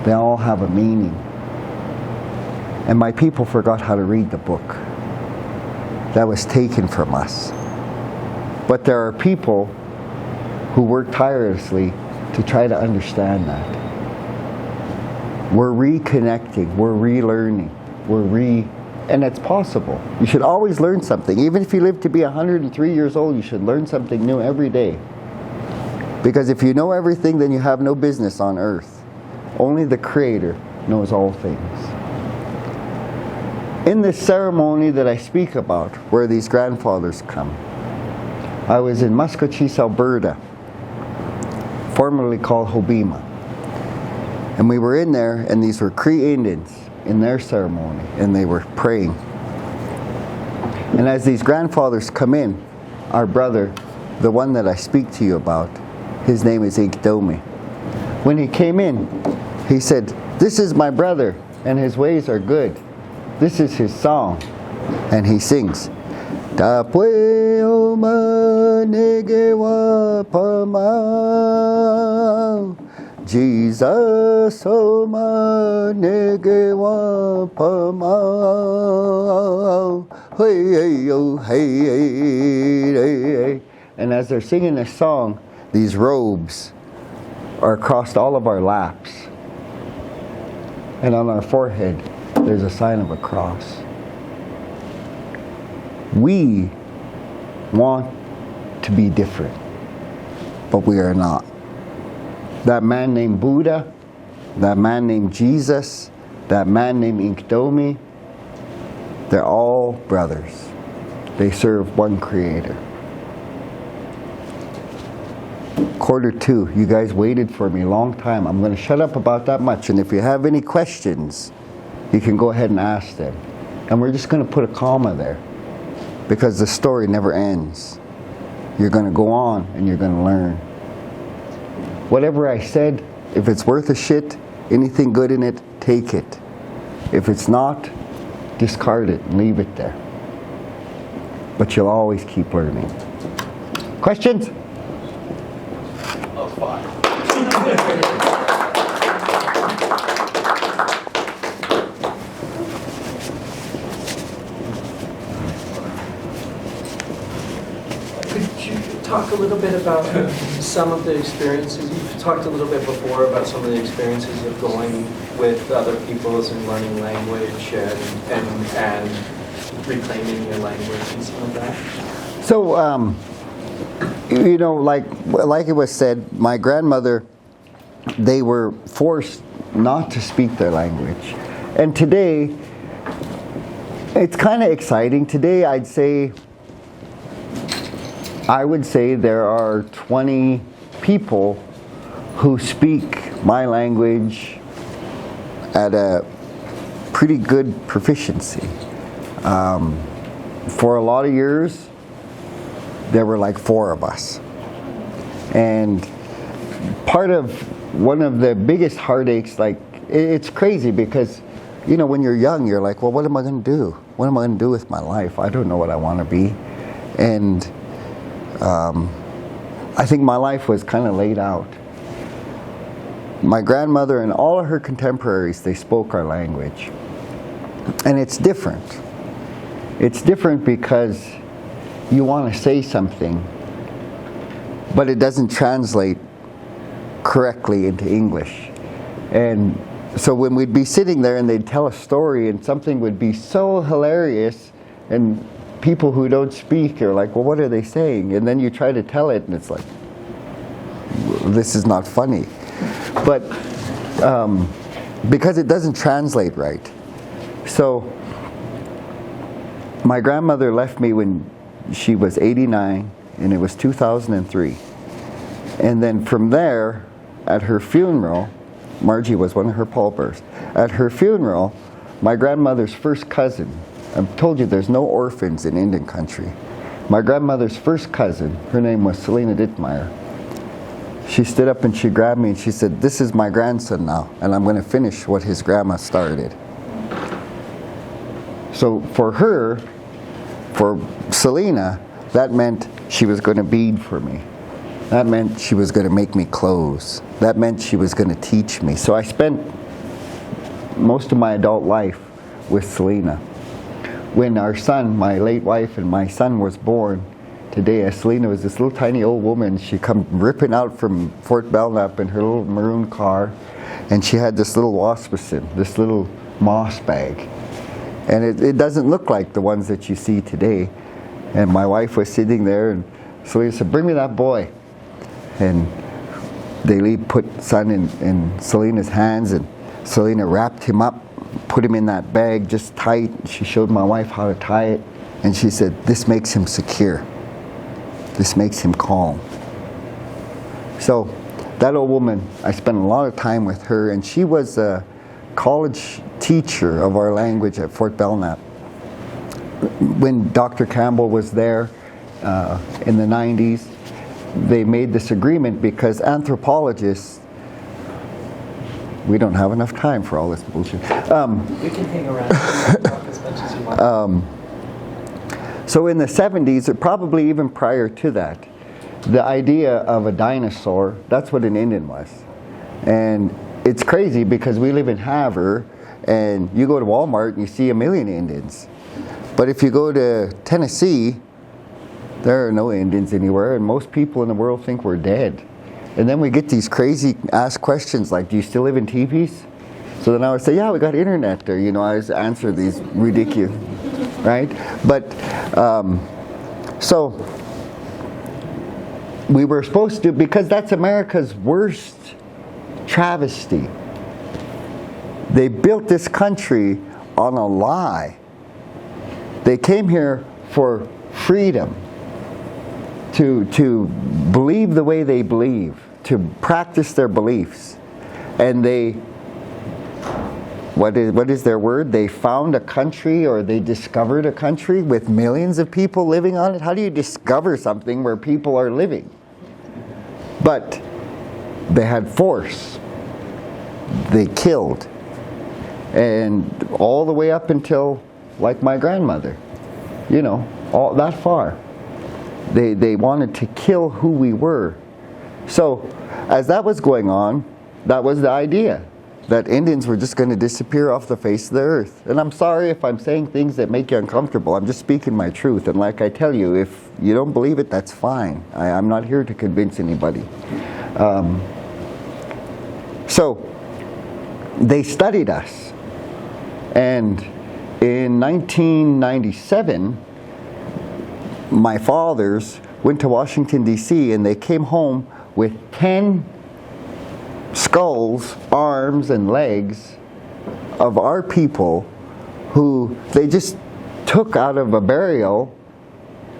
They all have a meaning. And my people forgot how to read the book. That was taken from us. But there are people who work tirelessly to try to understand that. We're reconnecting, we're relearning, and it's possible. You should always learn something. Even if you live to be 103 years old, you should learn something new every day. Because if you know everything, then you have no business on earth. Only the Creator knows all things. In this ceremony that I speak about, where these grandfathers come, I was in Muscatine, Alberta, formerly called Hobima. And we were in there, and these were Cree Indians in their ceremony, and they were praying. And as these grandfathers come in, our brother, the one that I speak to you about, his name is Ikdomi. When he came in, he said, "This is my brother, and his ways are good. This is his song." And he sings, "Tapwe oma negewa pama, Jesus oma negewa pama, hey oh hey hey." And as they're singing this song, these robes are across all of our laps, and on our forehead there's a sign of a cross. We want to be different, but we are not. That man named Buddha, that man named Jesus, that man named Inkdomi, they're all brothers. They serve one Creator. 1:45. You guys waited for me a long time. I'm going to shut up about that much, and if you have any questions, you can go ahead and ask them. And we're just going to put a comma there, because the story never ends. You're going to go on and you're going to learn. Whatever I said, if it's worth a shit, anything good in it, take it. If it's not, discard it and leave it there. But you'll always keep learning. Questions? Oh, fine. Could you talk a little bit about some of the experiences? You've talked a little bit before about some of the experiences of going with other peoples and learning language and reclaiming your language and some of that. So, you know, like it was said, my grandmother, they were forced not to speak their language. And today, it's kind of exciting. Today, I would say there are 20 people who speak my language at a pretty good proficiency. For a lot of years, there were like 4 of us. And one of the biggest heartaches, like, it's crazy because, you know, when you're young, you're like, well, what am I going to do? What am I going to do with my life? I don't know what I want to be. And I think my life was kind of laid out. My grandmother and all of her contemporaries, they spoke our language. And it's different. It's different because you want to say something, but it doesn't translate correctly into English. And so when we'd be sitting there and they'd tell a story and something would be so hilarious, and people who don't speak are like, well, what are they saying? And then you try to tell it and it's like, this is not funny. But because it doesn't translate right. So my grandmother left me when she was 89, and it was 2003. And then from there, at her funeral, Margie was one of her pallbearers. At her funeral, my grandmother's first cousin, I've told you there's no orphans in Indian country. My grandmother's first cousin, her name was Selena Dittmeyer. She stood up and she grabbed me and she said, this is my grandson now, and I'm going to finish what his grandma started. So for her, for Selena, that meant she was going to bead for me. That meant she was going to make me clothes. That meant she was going to teach me. So I spent most of my adult life with Selena. When our son, my late wife, and my son was born, today, Selena was this little tiny old woman. She come ripping out from Fort Belknap in her little maroon car, and she had this little waspisson, this little moss bag. And it doesn't look like the ones that you see today. And my wife was sitting there, and Selena said, bring me that boy. And they put son in Selena's hands, and Selena wrapped him up, put him in that bag just tight. She showed my wife how to tie it, and she said, this makes him secure. This makes him calm. So that old woman, I spent a lot of time with her, and she was a college teacher of our language at Fort Belknap. When Dr. Campbell was there in the 90s, they made this agreement because anthropologists, we don't have enough time for all this bullshit. We can hang around and talk as much as you want. So in the 70s, or probably even prior to that, the idea of a dinosaur, that's what an Indian was. And it's crazy because we live in Havre, and you go to Walmart and you see 1 million Indians. But if you go to Tennessee, there are no Indians anywhere, and most people in the world think we're dead. And then we get these crazy asked questions like, do you still live in teepees? So then I would say, yeah, we got internet there. You know, I always answer these ridiculous, right? But, so we were supposed to, because that's America's worst travesty. They built this country on a lie. They came here for freedom, to believe the way they believe, to practice their beliefs. And they, what is their word? They found a country, or they discovered a country with millions of people living on it. How do you discover something where people are living? But they had force. They killed. And all the way up until like my grandmother. You know, all that far. They wanted to kill who we were. So, as that was going on, that was the idea, that Indians were just going to disappear off the face of the earth. And I'm sorry if I'm saying things that make you uncomfortable. I'm just speaking my truth. And like I tell you, if you don't believe it, that's fine. I'm not here to convince anybody. So, they studied us. And in 1997, my fathers went to Washington, D.C., and they came home with 10 skulls, arms, and legs of our people who they just took out of a burial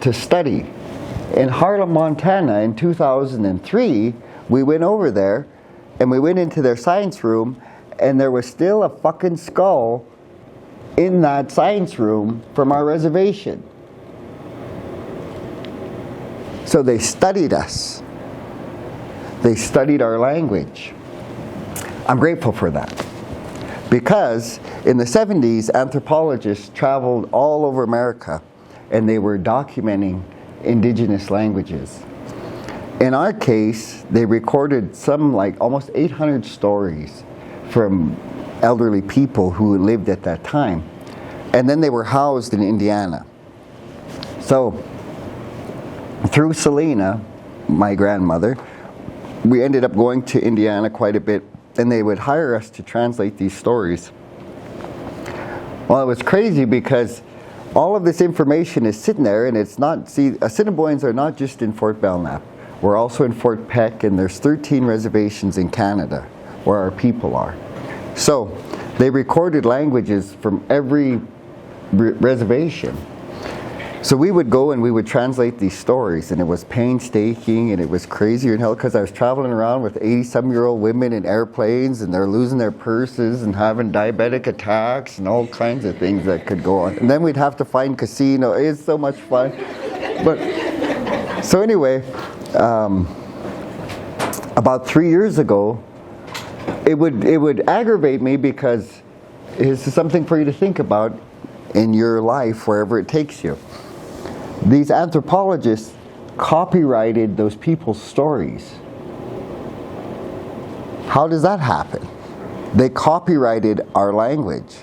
to study. In Harlem, Montana, in 2003, we went over there and we went into their science room, and there was still a fucking skull in that science room from our reservation. So they studied us. They studied our language. I'm grateful for that. Because in the 70s, anthropologists traveled all over America and they were documenting indigenous languages. In our case, they recorded some like almost 800 stories from elderly people who lived at that time. And then they were housed in Indiana. So, through Selena, my grandmother, we ended up going to Indiana quite a bit, and they would hire us to translate these stories. Well, it was crazy because all of this information is sitting there, and it's not, see, Assiniboines are not just in Fort Belknap. We're also in Fort Peck, and there's 13 reservations in Canada where our people are. So, they recorded languages from every reservation. So we would go and we would translate these stories, and it was painstaking and it was crazier than hell because I was traveling around with 80-some-year-old women in airplanes, and they're losing their purses and having diabetic attacks and all kinds of things that could go on. And then we'd have to find casino. It's so much fun. But so anyway, about 3 years ago, it would aggravate me because this is something for you to think about in your life wherever it takes you. These anthropologists copyrighted those people's stories. How does that happen? They copyrighted our language.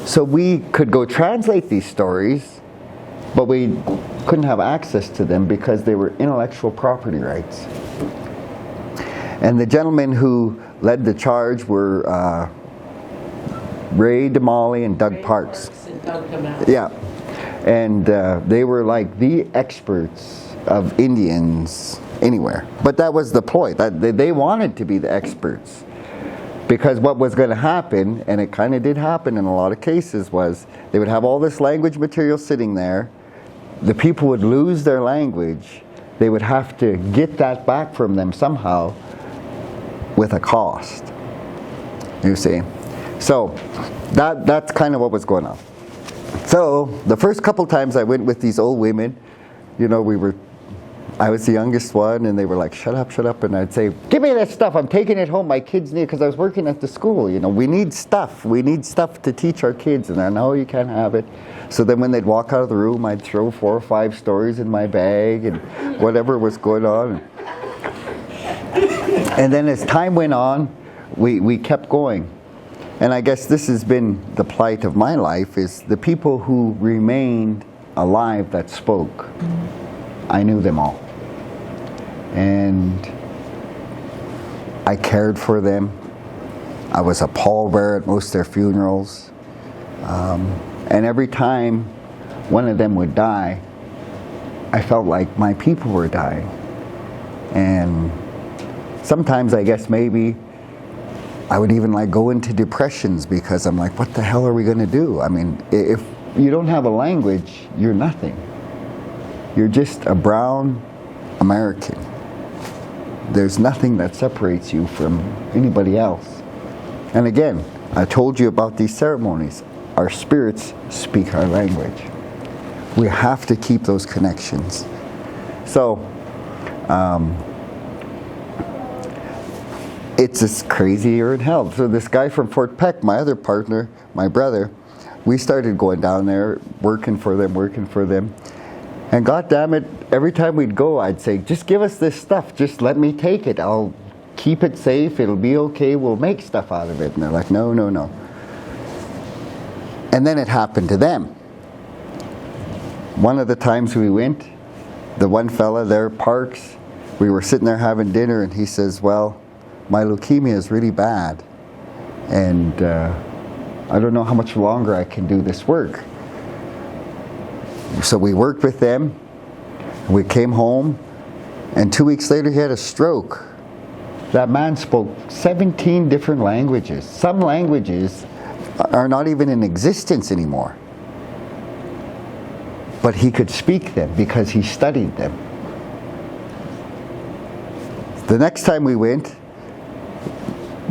So we could go translate these stories, but we couldn't have access to them because they were intellectual property rights. And the gentlemen who led the charge were Ray DeMolly and Doug Parks. Yeah. And they were like the experts of Indians anywhere. But that was the point. They wanted to be the experts. Because what was going to happen, and it kind of did happen in a lot of cases, was they would have all this language material sitting there. The people would lose their language. They would have to get that back from them somehow with a cost. You see? So that's kind of what was going on. So the first couple times I went with these old women, you know, I was the youngest one, and they were like, shut up, and I'd say, give me that stuff, I'm taking it home, my kids need it, because I was working at the school, you know, we need stuff to teach our kids, and I know you can't have it. So then when they'd walk out of the room, I'd throw 4 or 5 stories in my bag, and whatever was going on. And then as time went on, we kept going. And I guess this has been the plight of my life, is the people who remained alive that spoke. I knew them all. And I cared for them. I was a pallbearer at most of their funerals. And every time one of them would die, I felt like my people were dying. And sometimes I guess maybe I would even like go into depressions because I'm like, what the hell are we going to do? I mean, if you don't have a language, you're nothing. You're just a brown American. There's nothing that separates you from anybody else. And again, I told you about these ceremonies. Our spirits speak our language. We have to keep those connections. So, it's just crazier than hell. So this guy from Fort Peck, my other partner, my brother, we started going down there, working for them. And God damn it, every time we'd go, I'd say, just give us this stuff. Just let me take it. I'll keep it safe. It'll be okay. We'll make stuff out of it. And they're like, no, no, no. And then it happened to them. One of the times we went, the one fella there, Parks, we were sitting there having dinner, and he says, well, my leukemia is really bad. And I don't know how much longer I can do this work. So we worked with them. We came home, and 2 weeks later he had a stroke. That man spoke 17 different languages. Some languages are not even in existence anymore. But he could speak them because he studied them. The next time we went,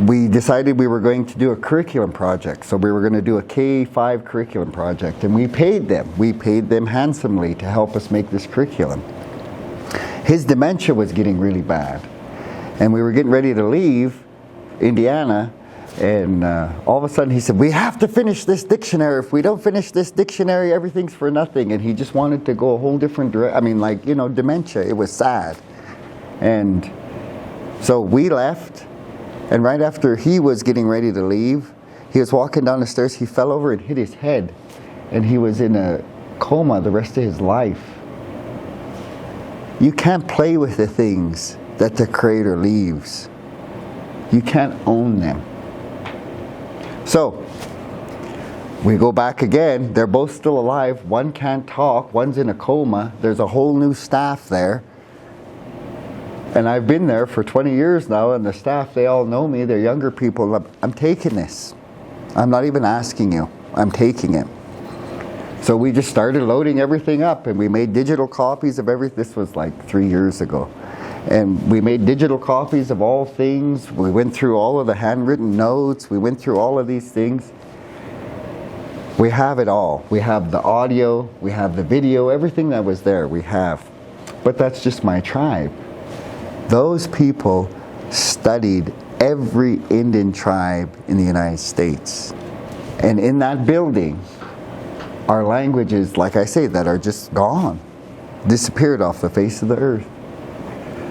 we decided we were going to do a curriculum project. So we were going to do a K-5 curriculum project, and we paid them. We paid them handsomely to help us make this curriculum. His dementia was getting really bad, and we were getting ready to leave Indiana, and all of a sudden he said, we have to finish this dictionary. If we don't finish this dictionary, everything's for nothing. And he just wanted to go a whole different direction. I mean, like, you know, dementia, it was sad. And so we left. And right after he was getting ready to leave, he was walking down the stairs, he fell over and hit his head. And he was in a coma the rest of his life. You can't play with the things that the Creator leaves. You can't own them. So, we go back again. They're both still alive. One can't talk. One's in a coma. There's a whole new staff there. And I've been there for 20 years now, and the staff, they all know me. They're younger people. I'm taking this. I'm not even asking you. I'm taking it. So we just started loading everything up, and we made digital copies of everything. This was like 3 years ago. And we made digital copies of all things. We went through all of the handwritten notes. We went through all of these things. We have it all. We have the audio. We have the video. Everything that was there, we have. But that's just my tribe. Those people studied every Indian tribe in the United States. And in that building are languages, like I say, that are just gone. Disappeared off the face of the earth.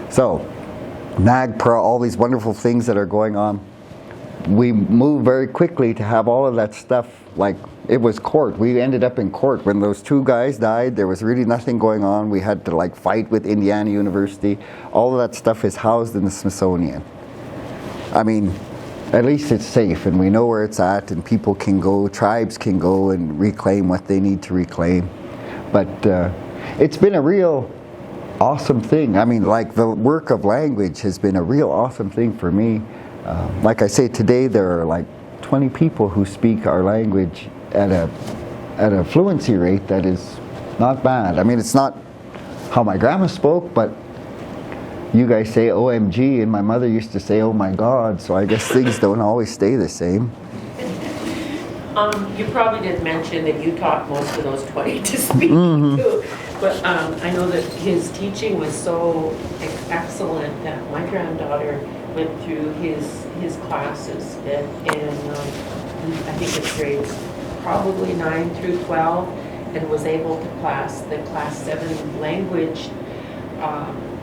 So, Nagpra, all these wonderful things that are going on, we moved very quickly to have all of that stuff, like it was court. We ended up in court. When those two guys died, there was really nothing going on. We had to like fight with Indiana University. All of that stuff is housed in the Smithsonian. I mean, at least it's safe, and we know where it's at, and people can go, tribes can go and reclaim what they need to reclaim. But it's been a real awesome thing. I mean, like the work of language has been a real awesome thing for me. Like I say, today there are like 20 people who speak our language at a fluency rate that is not bad. I mean, it's not how my grandma spoke, but you guys say OMG, and my mother used to say, oh my God, so I guess things don't always stay the same. You probably didn't mention that you taught most of those 20 to speak too. But I know that his teaching was so excellent that my granddaughter went through his classes, and I think it's grades probably 9 through 12, and was able to pass the Class 7 language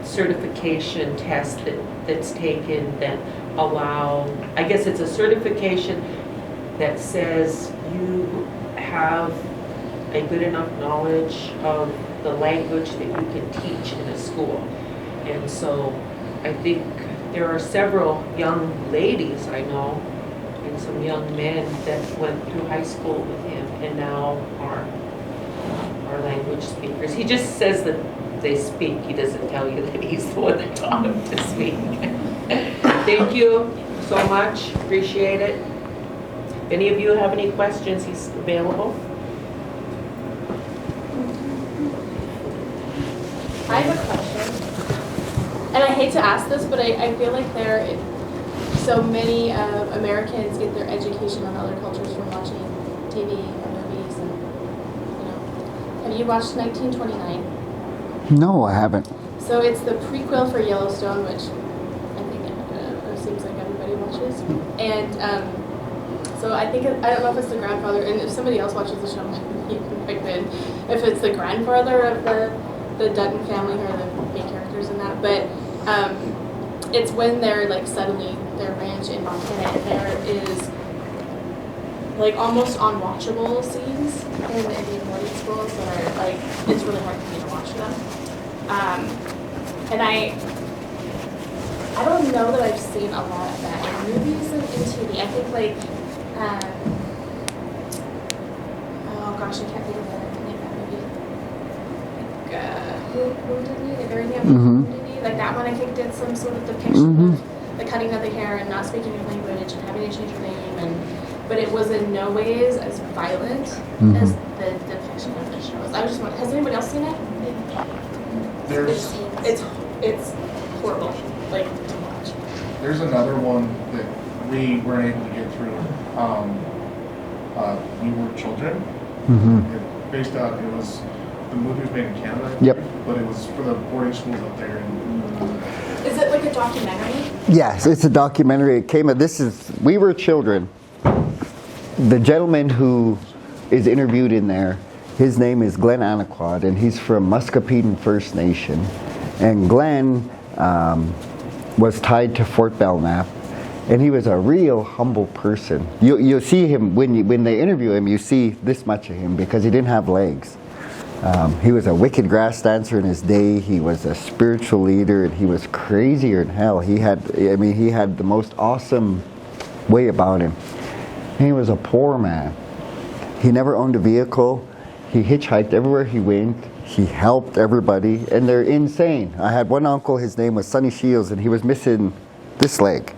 certification test that's taken that allow, I guess it's a certification that says you have a good enough knowledge of the language that you can teach in a school. And so I think there are several young ladies I know and some young men that went through high school with him and now are language speakers. He just says that they speak. He doesn't tell you that he's the one that taught them to speak. Thank you so much. Appreciate it. If any of you have any questions, he's available. I have a question, and I hate to ask this, but I feel like so many Americans get their education on other cultures from watching TV or movies, and have you watched 1929? No, I haven't. So it's the prequel for Yellowstone, which I think it seems like everybody watches, and So I think, I don't know if it's the grandfather, and if somebody else watches the show, might then, if it's the grandfather of the Dutton family or the main characters in that, but it's when they're like settling their ranch in Montana, and there is like almost unwatchable scenes in the Indian boarding schools that are like, it's really hard for me to watch them. And I don't know that I've seen a lot of that in movies and in TV. I think like, oh gosh, I can't think of the name of that movie. Like, Wounded Knee, The Very Name of Wounded Knee. Like that one I think did some sort of depiction of the cutting of the hair and not speaking your language and having to change your name, but it was in no ways as violent as the depiction of the show. I was just wondering, has anybody else seen it? It's horrible, like, to watch. There's another one that we weren't able to get through. We Were Children. Based out, the movie was made in Canada. Yep. But it was for the boarding schools up there. Is it like a documentary? Yes, it's a documentary. It came. This is We Were Children. The gentleman who is interviewed in there, his name is Glenn Anaquad, and he's from Muscapine First Nation. And Glenn was tied to Fort Belknap, and he was a real humble person. You'll see him when they interview him. You see this much of him because he didn't have legs. He was a wicked grass dancer in his day. He was a spiritual leader, and he was crazier than hell. He had the most awesome way about him. He was a poor man. He never owned a vehicle. He hitchhiked everywhere he went. He helped everybody, and they're insane. I had one uncle, his name was Sonny Shields, and he was missing this leg.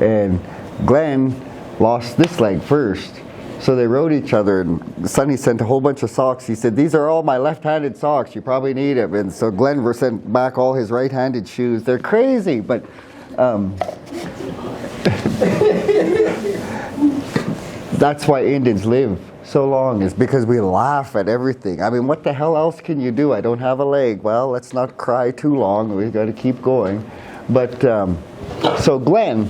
And Glenn lost this leg first. So they rode each other, and Sonny sent a whole bunch of socks. He said, "These are all my left-handed socks. You probably need them." And so Glenn sent back all his right-handed shoes. They're crazy, but that's why Indians live so long, is because we laugh at everything. I mean, what the hell else can you do? I don't have a leg. Well, let's not cry too long. We've got to keep going. But so Glenn,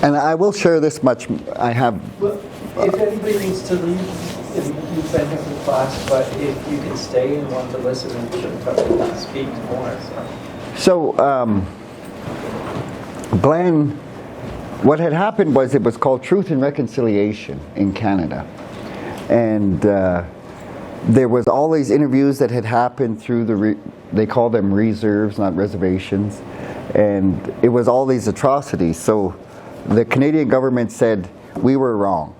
and I will share this much. I have. Well, if anybody needs to leave, you've been here for the class, but if you can stay and want to listen and speak more. So Glenn, what had happened was it was called Truth and Reconciliation in Canada. And there was all these interviews that had happened through they call them reserves, not reservations. And it was all these atrocities. So the Canadian government said, we were wrong.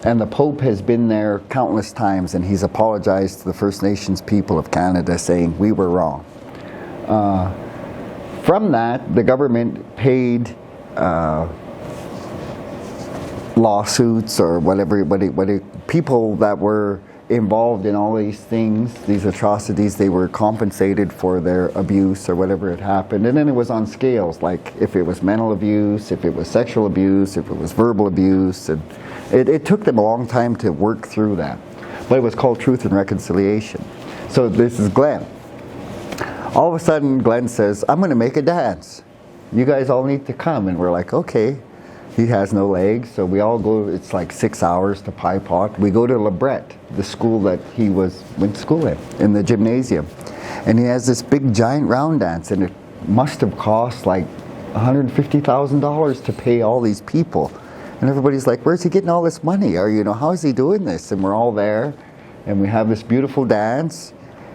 And the Pope has been there countless times, and he's apologized to the First Nations people of Canada, saying we were wrong. From that, the government paid lawsuits or whatever, people that were involved in all these things, these atrocities, they were compensated for their abuse or whatever had happened. And then it was on scales, like if it was mental abuse, if it was sexual abuse, if it was verbal abuse. And it took them a long time to work through that. But it was called Truth and Reconciliation. So this is Glenn. All of a sudden, Glenn says, I'm going to make a dance. You guys all need to come. And we're like, okay. He has no legs, so we all go, it's like 6 hours to Pie Pot. We go to LeBret, the school that he went to school in the gymnasium. And he has this big giant round dance, and it must have cost like $150,000 to pay all these people. And everybody's like, where's he getting all this money? Or, how is he doing this? And we're all there, and we have this beautiful dance,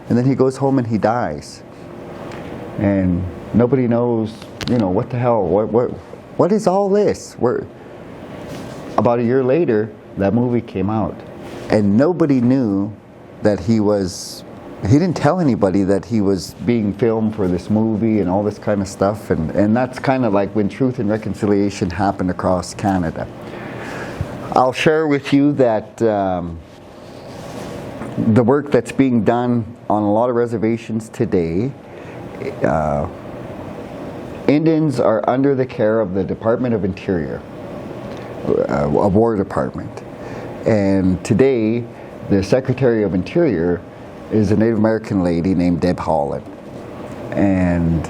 and then he goes home and he dies. And nobody knows, what the hell, what is all this? About a year later, that movie came out, and nobody knew that he didn't tell anybody that he was being filmed for this movie and all this kind of stuff, and that's kind of like when Truth and Reconciliation happened across Canada. I'll share with you that the work that's being done on a lot of reservations today, Indians are under the care of the Department of Interior, a War Department. And today, the Secretary of Interior is a Native American lady named Deb Holland. And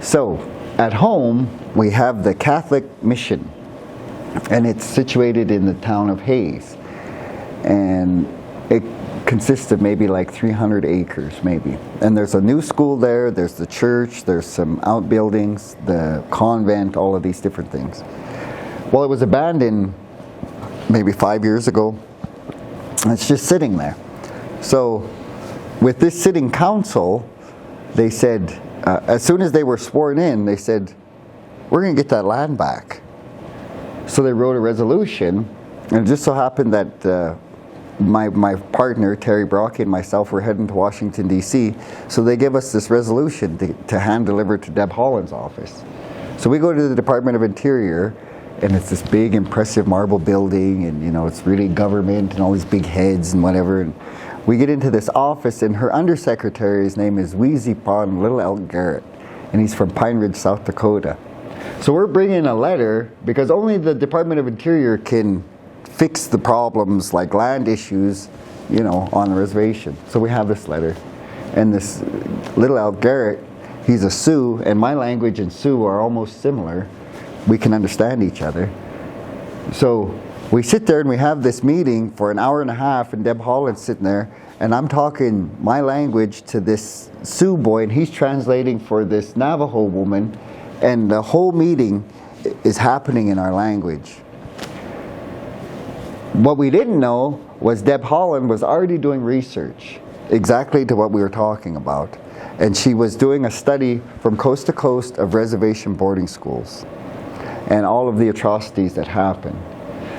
so, at home, we have the Catholic mission. and it's situated in the town of Hayes, and it consists of maybe like 300 acres maybe, and there's a new school there, there's the church, there's some outbuildings, the convent, all of these different things. Well, it was abandoned maybe 5 years ago, and it's just sitting there. So with this sitting council, they said, as soon as they were sworn in, they said, we're going to get that land back. So they wrote a resolution, and it just so happened that my partner, Terry Brock, and myself were heading to Washington, D.C., so they give us this resolution to hand deliver to Deb Holland's office. So we go to the Department of Interior, and it's this big, impressive marble building, and you know, it's really government, and all these big heads and whatever. And we get into this office, and her undersecretary's name is Wheezy Pond Little Elk Garrett, and he's from Pine Ridge, South Dakota. So we're bringing a letter, because only the Department of Interior can fix the problems like land issues, you know, on the reservation. So we have this letter, and this Little Elk Garrett, he's a Sioux, and my language and Sioux are almost similar. We can understand each other. So we sit there and we have this meeting for an hour and a half, and Deb Holland's sitting there, and I'm talking my language to this Sioux boy, and he's translating for this Navajo woman, and the whole meeting is happening in our language. What we didn't know was Deb Holland was already doing research exactly to what we were talking about, and she was doing a study from coast to coast of reservation boarding schools and all of the atrocities that happened.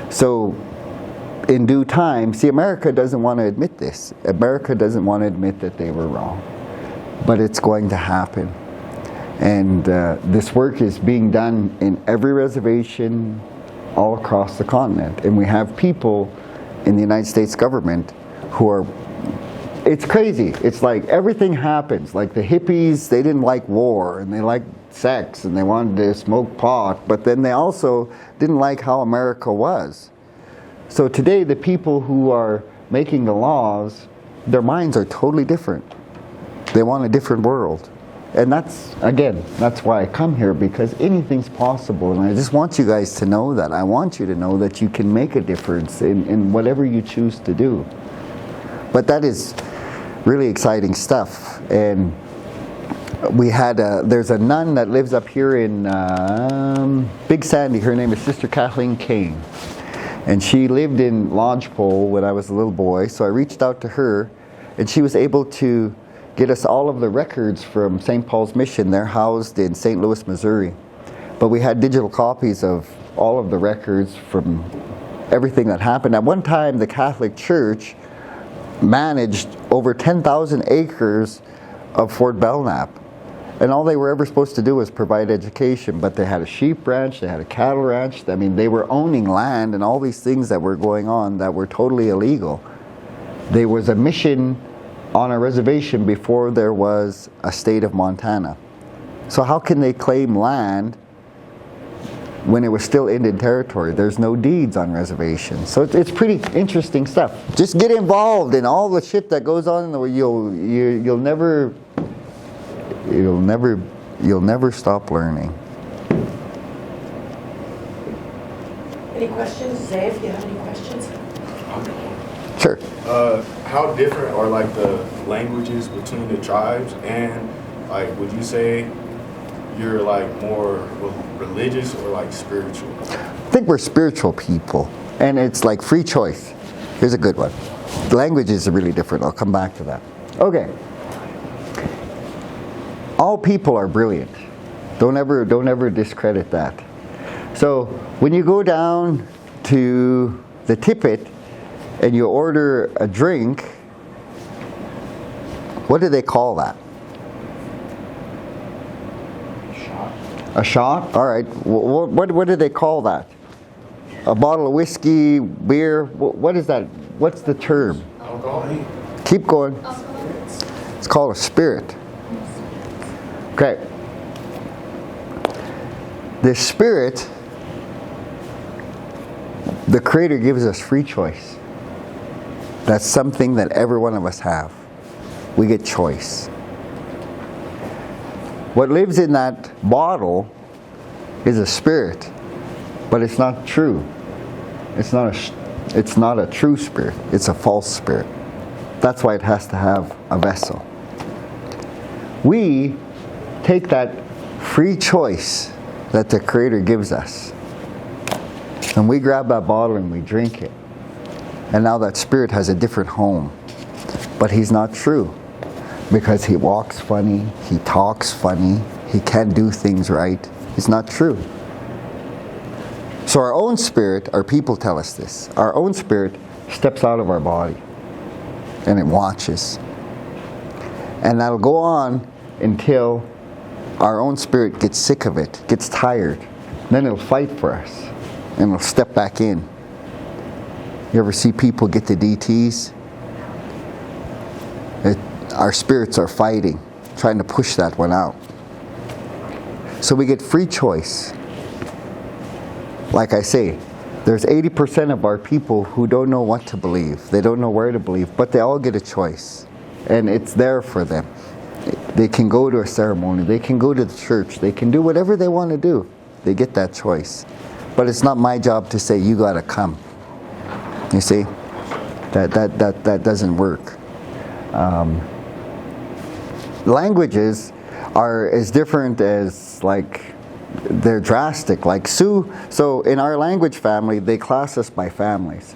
So in due time, see, America doesn't want to admit this. America doesn't want to admit that they were wrong, but it's going to happen. And this work is being done in every reservation all across the continent. And we have people in the United States government who are, it's crazy. It's like everything happens. Like the hippies, they didn't like war, and they liked sex, and they wanted to smoke pot, but then they also didn't like how America was. So today, the people who are making the laws, their minds are totally different. They want a different world. And that's, again, that's why I come here, because anything's possible. And I just want you guys to know that. I want you to know that you can make a difference in whatever you choose to do. But that is really exciting stuff. And we had there's a nun that lives up here in Big Sandy. Her name is Sister Kathleen Kane. And she lived in Lodgepole when I was a little boy. So I reached out to her, and she was able to get us all of the records from St. Paul's Mission. They're housed in St. Louis, Missouri. But we had digital copies of all of the records from everything that happened. At one time, the Catholic Church managed over 10,000 acres of Fort Belknap. And all they were ever supposed to do was provide education. But they had a sheep ranch, they had a cattle ranch. I mean, they were owning land and all these things that were going on that were totally illegal. There was a mission on a reservation before there was a state of Montana. So how can they claim land when it was still Indian territory? There's no deeds on reservations. So it's pretty interesting stuff. Just get involved in all the shit that goes on in the world. You'll never stop learning. Any questions? Zay, if you have any questions? Sure. How different are like the languages between the tribes, and like would you say you're like more religious or like spiritual? I think we're spiritual people, and it's like free choice. Here's a good one. The languages are really different. I'll come back to that. Okay. All people are brilliant. Don't ever discredit that. So when you go down to the Tippet and you order a drink, what do they call that? A shot? All right. What do they call that? A bottle of whiskey, beer? What is that? What's the term? Alcohol? Keep going. It's called a spirit. Okay. The spirit, the Creator gives us free choice. That's something that every one of us have. We get choice. What lives in that bottle is a spirit. but it's not true. It's not a true spirit. It's a false spirit. That's why it has to have a vessel. We take that free choice that the Creator gives us, and we grab that bottle and we drink it. And now that spirit has a different home. But he's not true, because he walks funny, he talks funny, he can't do things right. He's not true. So our own spirit, our people tell us this, our own spirit steps out of our body and it watches. And that'll go on until our own spirit gets sick of it, gets tired. Then it'll fight for us and it'll step back in. You ever see people get the DTs? Our spirits are fighting, trying to push that one out. So we get free choice. Like I say, there's 80% of our people who don't know what to believe. They don't know where to believe, but they all get a choice. And it's there for them. They can go to a ceremony, they can go to the church, they can do whatever they want to do. They get that choice. But it's not my job to say, you gotta come. You see? That doesn't work. Languages are as different as, like, they're drastic. Like Sioux, so in our language family, they class us by families.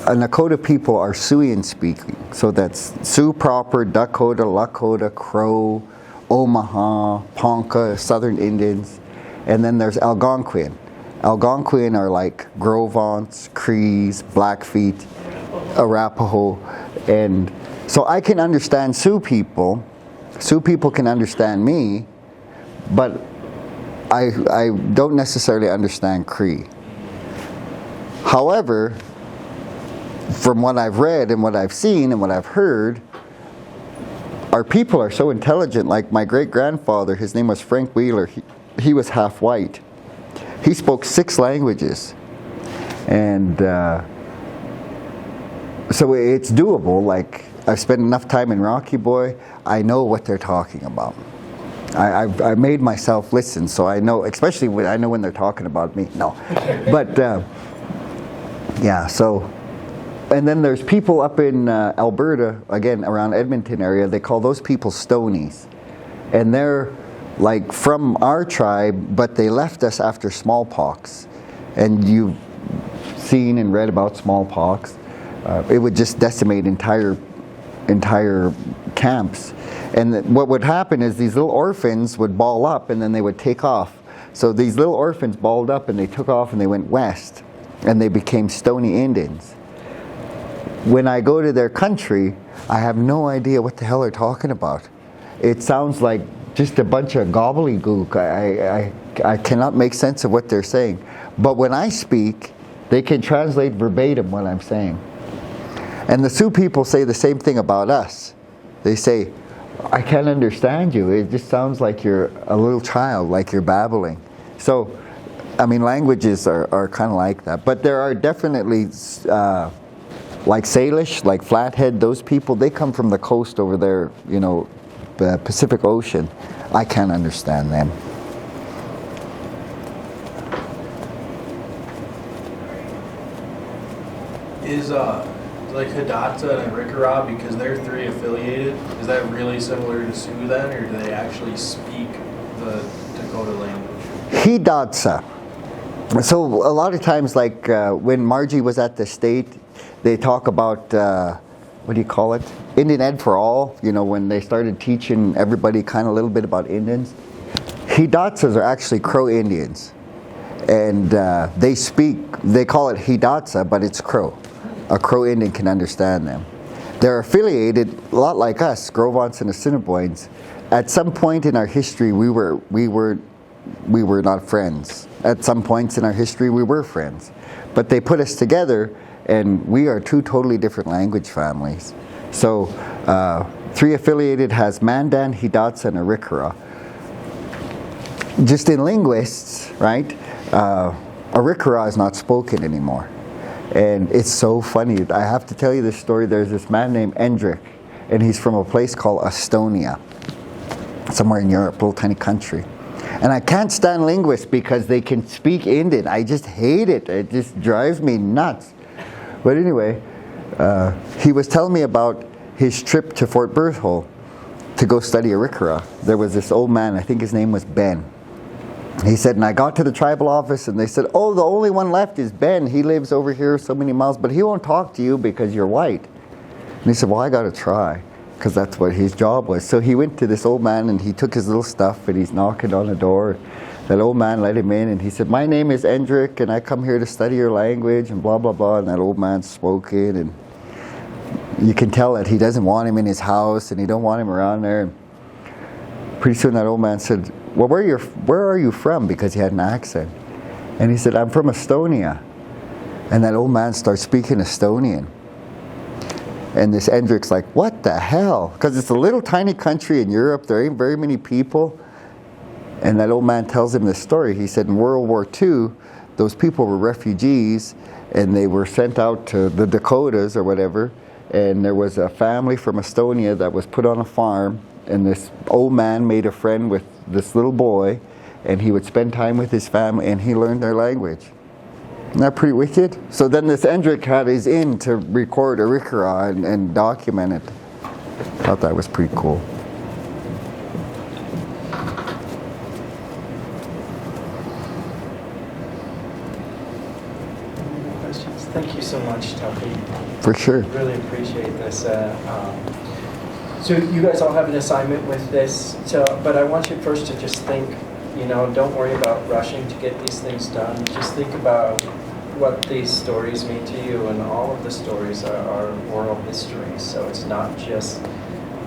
Nakota people are Siouan speaking. So that's Sioux proper, Dakota, Lakota, Crow, Omaha, Ponca, Southern Indians. And then there's Algonquian. Algonquian are like Grovants, Crees, Blackfeet, Arapaho. And so I can understand Sioux people. Sioux people can understand me, but I don't necessarily understand Cree. However, from what I've read and what I've seen and what I've heard, our people are so intelligent. Like my great-grandfather, his name was Frank Wheeler, he was half white. He spoke 6 languages. And so it's doable. Like, I've spent enough time in Rocky Boy, I know what they're talking about. I made myself listen, so I know, especially when I know when they're talking about me. No. But, yeah, so. And then there's people up in Alberta, again, around Edmonton area, they call those people Stonies. And they're like from our tribe, but they left us after smallpox. And you've seen and read about smallpox. It would just decimate entire camps. And what would happen is these little orphans would ball up and then they would take off. So these little orphans balled up and they took off and they went west. And they became Stony Indians. When I go to their country, I have no idea what the hell they're talking about. It sounds like just a bunch of gobbledygook. I cannot make sense of what they're saying. But when I speak, they can translate verbatim what I'm saying. And the Sioux people say the same thing about us. They say, I can't understand you. It just sounds like you're a little child, like you're babbling. So, I mean, languages are kind of like that. But there are definitely, like Salish, like Flathead, those people, they come from the coast over there, you know, the Pacific Ocean. I can't understand them. Is like Hidatsa and Arikara, because they're 3 affiliated, is that really similar to Sioux then, or do they actually speak the Dakota language? Hidatsa. So a lot of times, like when Margie was at the state, they talk about, what do you call it? Indian Ed for All, you know, when they started teaching everybody kind of a little bit about Indians. Hidatsas are actually Crow Indians. And they call it Hidatsa, but it's Crow. A Crow Indian can understand them. They're affiliated, a lot like us, Grovants and Assiniboines. At some point in our history, we were not friends. At some points in our history, we were friends. But they put us together, and we are 2 totally different language families. So 3 affiliated has Mandan, Hidatsa, and Arikara. Just in linguists, right, Arikara is not spoken anymore. And it's so funny. I have to tell you this story. There's this man named Endrick, and he's from a place called Estonia, somewhere in Europe, a little tiny country. And I can't stand linguists because they can speak Indian. I just hate it. It just drives me nuts. But anyway, he was telling me about his trip to Fort Berthold to go study Arikara. There was this old man, I think his name was Ben. He said, and I got to the tribal office and they said, oh, the only one left is Ben. He lives over here so many miles, but he won't talk to you because you're white. And he said, well, I got to try, because that's what his job was. So he went to this old man and he took his little stuff and he's knocking on the door. That old man let him in and he said, my name is Endrick and I come here to study your language and blah, blah, blah. And that old man spoke it, and you can tell that he doesn't want him in his house and he don't want him around there. And pretty soon that old man said, well, where are you from? Because he had an accent. And he said, I'm from Estonia. And that old man starts speaking Estonian. And this Endrick's like, what the hell? Because it's a little tiny country in Europe. There ain't very many people. And that old man tells him this story. He said in World War II, those people were refugees and they were sent out to the Dakotas or whatever. And there was a family from Estonia that was put on a farm. And this old man made a friend with this little boy. And he would spend time with his family and he learned their language. Isn't that pretty wicked? So then this Endrick had his in to record Arikara and document it. I thought that was pretty cool. Questions? Thank you so much, Tuffy. For sure. Really appreciate this. So you guys all have an assignment with this, but I want you first to just think, don't worry about rushing to get these things done. Just think about what these stories mean to you, and all of the stories are oral histories. So it's not just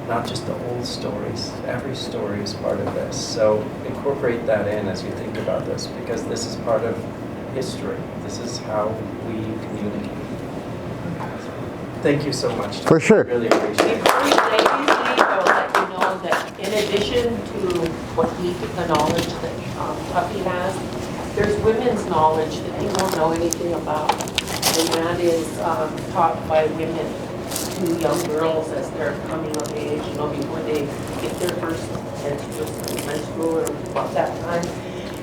the old stories. Every story is part of this. So incorporate that in as you think about this, because this is part of history. This is how we communicate. Thank you so much. For sure. Really appreciate it. Before we leave, I'll let you know that in addition to the knowledge that Tuffy has, there's women's knowledge that you don't know anything about. And that is taught by women to young girls as they're coming of age, before they get their first menstrual or about that time.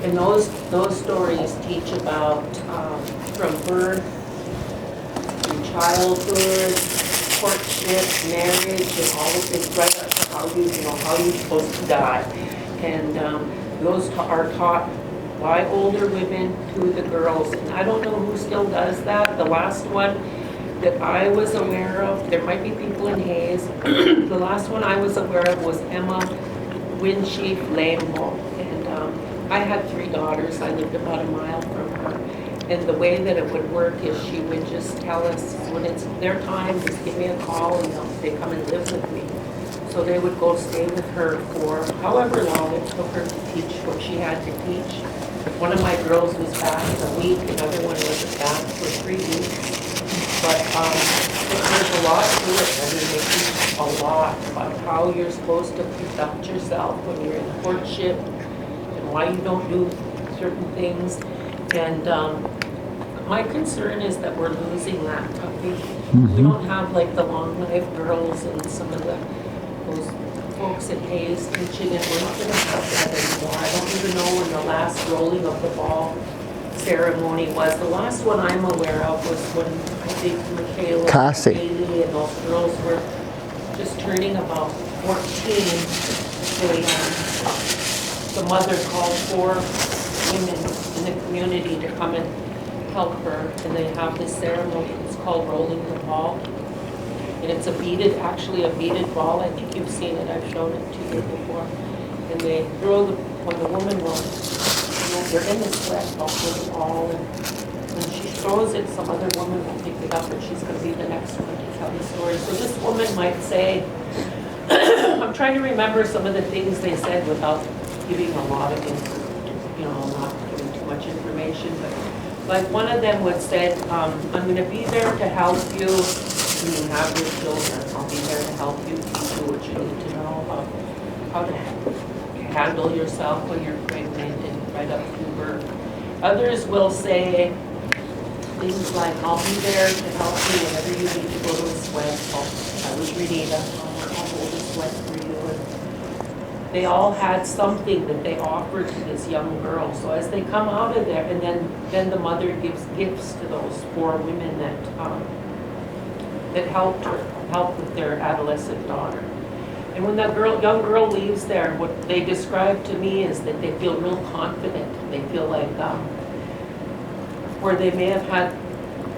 And those stories teach about from birth through childhood, courtship, marriage, and all of this, right up to how you're supposed to die. And those are taught by older women to the girls. And I don't know who still does that. The last one that I was aware of, there might be people in Hayes, the last one I was aware of was Emma Winchief Lambo. And I had 3 daughters. I lived about a mile from her. And the way that it would work is she would just tell us when it's their time, just give me a call and they come and live with me. So they would go stay with her for however long it took her to teach what she had to teach. One of my girls was back a week, another one was back for 3 weeks. But there's a lot to it. I mean, they teach a lot about how you're supposed to conduct yourself when you're in courtship and why you don't do certain things. And my concern is that we're losing that. We don't have like the long life girls and some of those folks at Hayes teaching it. We're not going to have that anymore. I don't even know when the last rolling of the ball ceremony was. The last one I'm aware of was when I think Michaela Cassie. Haley and those girls were just turning about 14. The mother called for women in the community to come and help her, and they have this ceremony. It's called rolling the ball, and it's actually a beaded ball. I think you've seen it. I've shown it to you before. And they throw when the woman will, they're in the sweat, they'll throw the ball, and when she throws it, some other woman will pick it up, and she's going to be the next one to tell the story. So this woman might say, I'm trying to remember some of the things they said without giving a lot of information. Not giving too much information, but like one of them would say, I'm going to be there to help you when you have your children. I'll be there to help you teach you what you need to know about how to handle yourself when you're pregnant and right up through birth. Others will say things like, I'll be there to help you whenever you need to go to a sweat. I was reading that, I'll hold a sweat for you. And they all had something that they offered to this young girl. So as they come out of there, and then the mother gives gifts to those 4 women that helped with their adolescent daughter. And when that young girl leaves there, what they describe to me is that they feel real confident. They feel like, where they may have had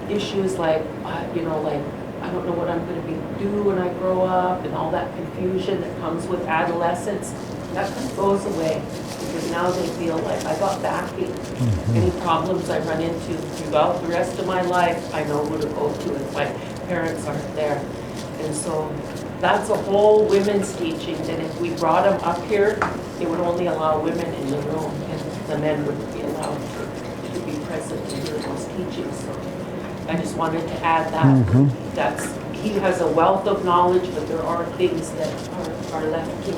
issues like, like, I don't know what I'm going to do when I grow up, and all that confusion that comes with adolescence, that kind of goes away, because now they feel like I got backing. Any problems I run into throughout the rest of my life, I know who to go to if my parents aren't there. And so that's a whole women's teaching, that if we brought them up here, it would only allow women in the room, and the men wouldn't be allowed to be present and hear those teachings. So I just wanted to add that. He has a wealth of knowledge, but there are things that are left to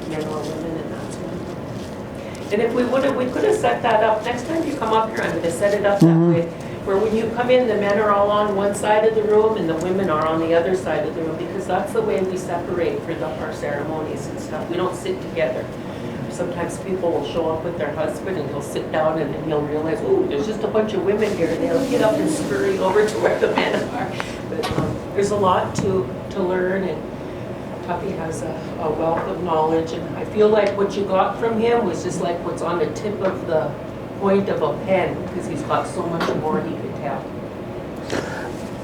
men or women, and that's one of them. And if we could have set that up. Next time you come up here, I'm going to set it up that way, where when you come in, the men are all on one side of the room and the women are on the other side of the room, because that's the way we separate for our ceremonies and stuff. We don't sit together. Sometimes people will show up with their husband and he'll sit down, and then he'll realize, oh, there's just a bunch of women here, and they'll get up and scurry over to where the men are. But there's a lot to learn, and Tuffy has a wealth of knowledge, and I feel like what you got from him was just like what's on the tip of the point of a pen, because he's got so much more he could tell.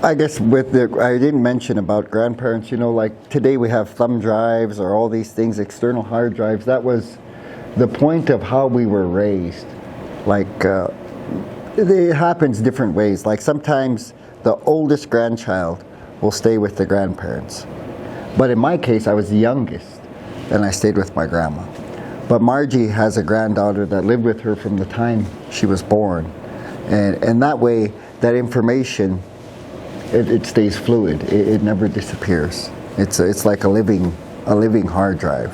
I guess I didn't mention about grandparents, like today we have thumb drives or all these things, external hard drives. That was the point of how we were raised. Like, it happens different ways. Like sometimes the oldest grandchild will stay with the grandparents. But in my case, I was the youngest, and I stayed with my grandma. But Margie has a granddaughter that lived with her from the time she was born. And that way, that information, it stays fluid. It never disappears. It's like a living hard drive.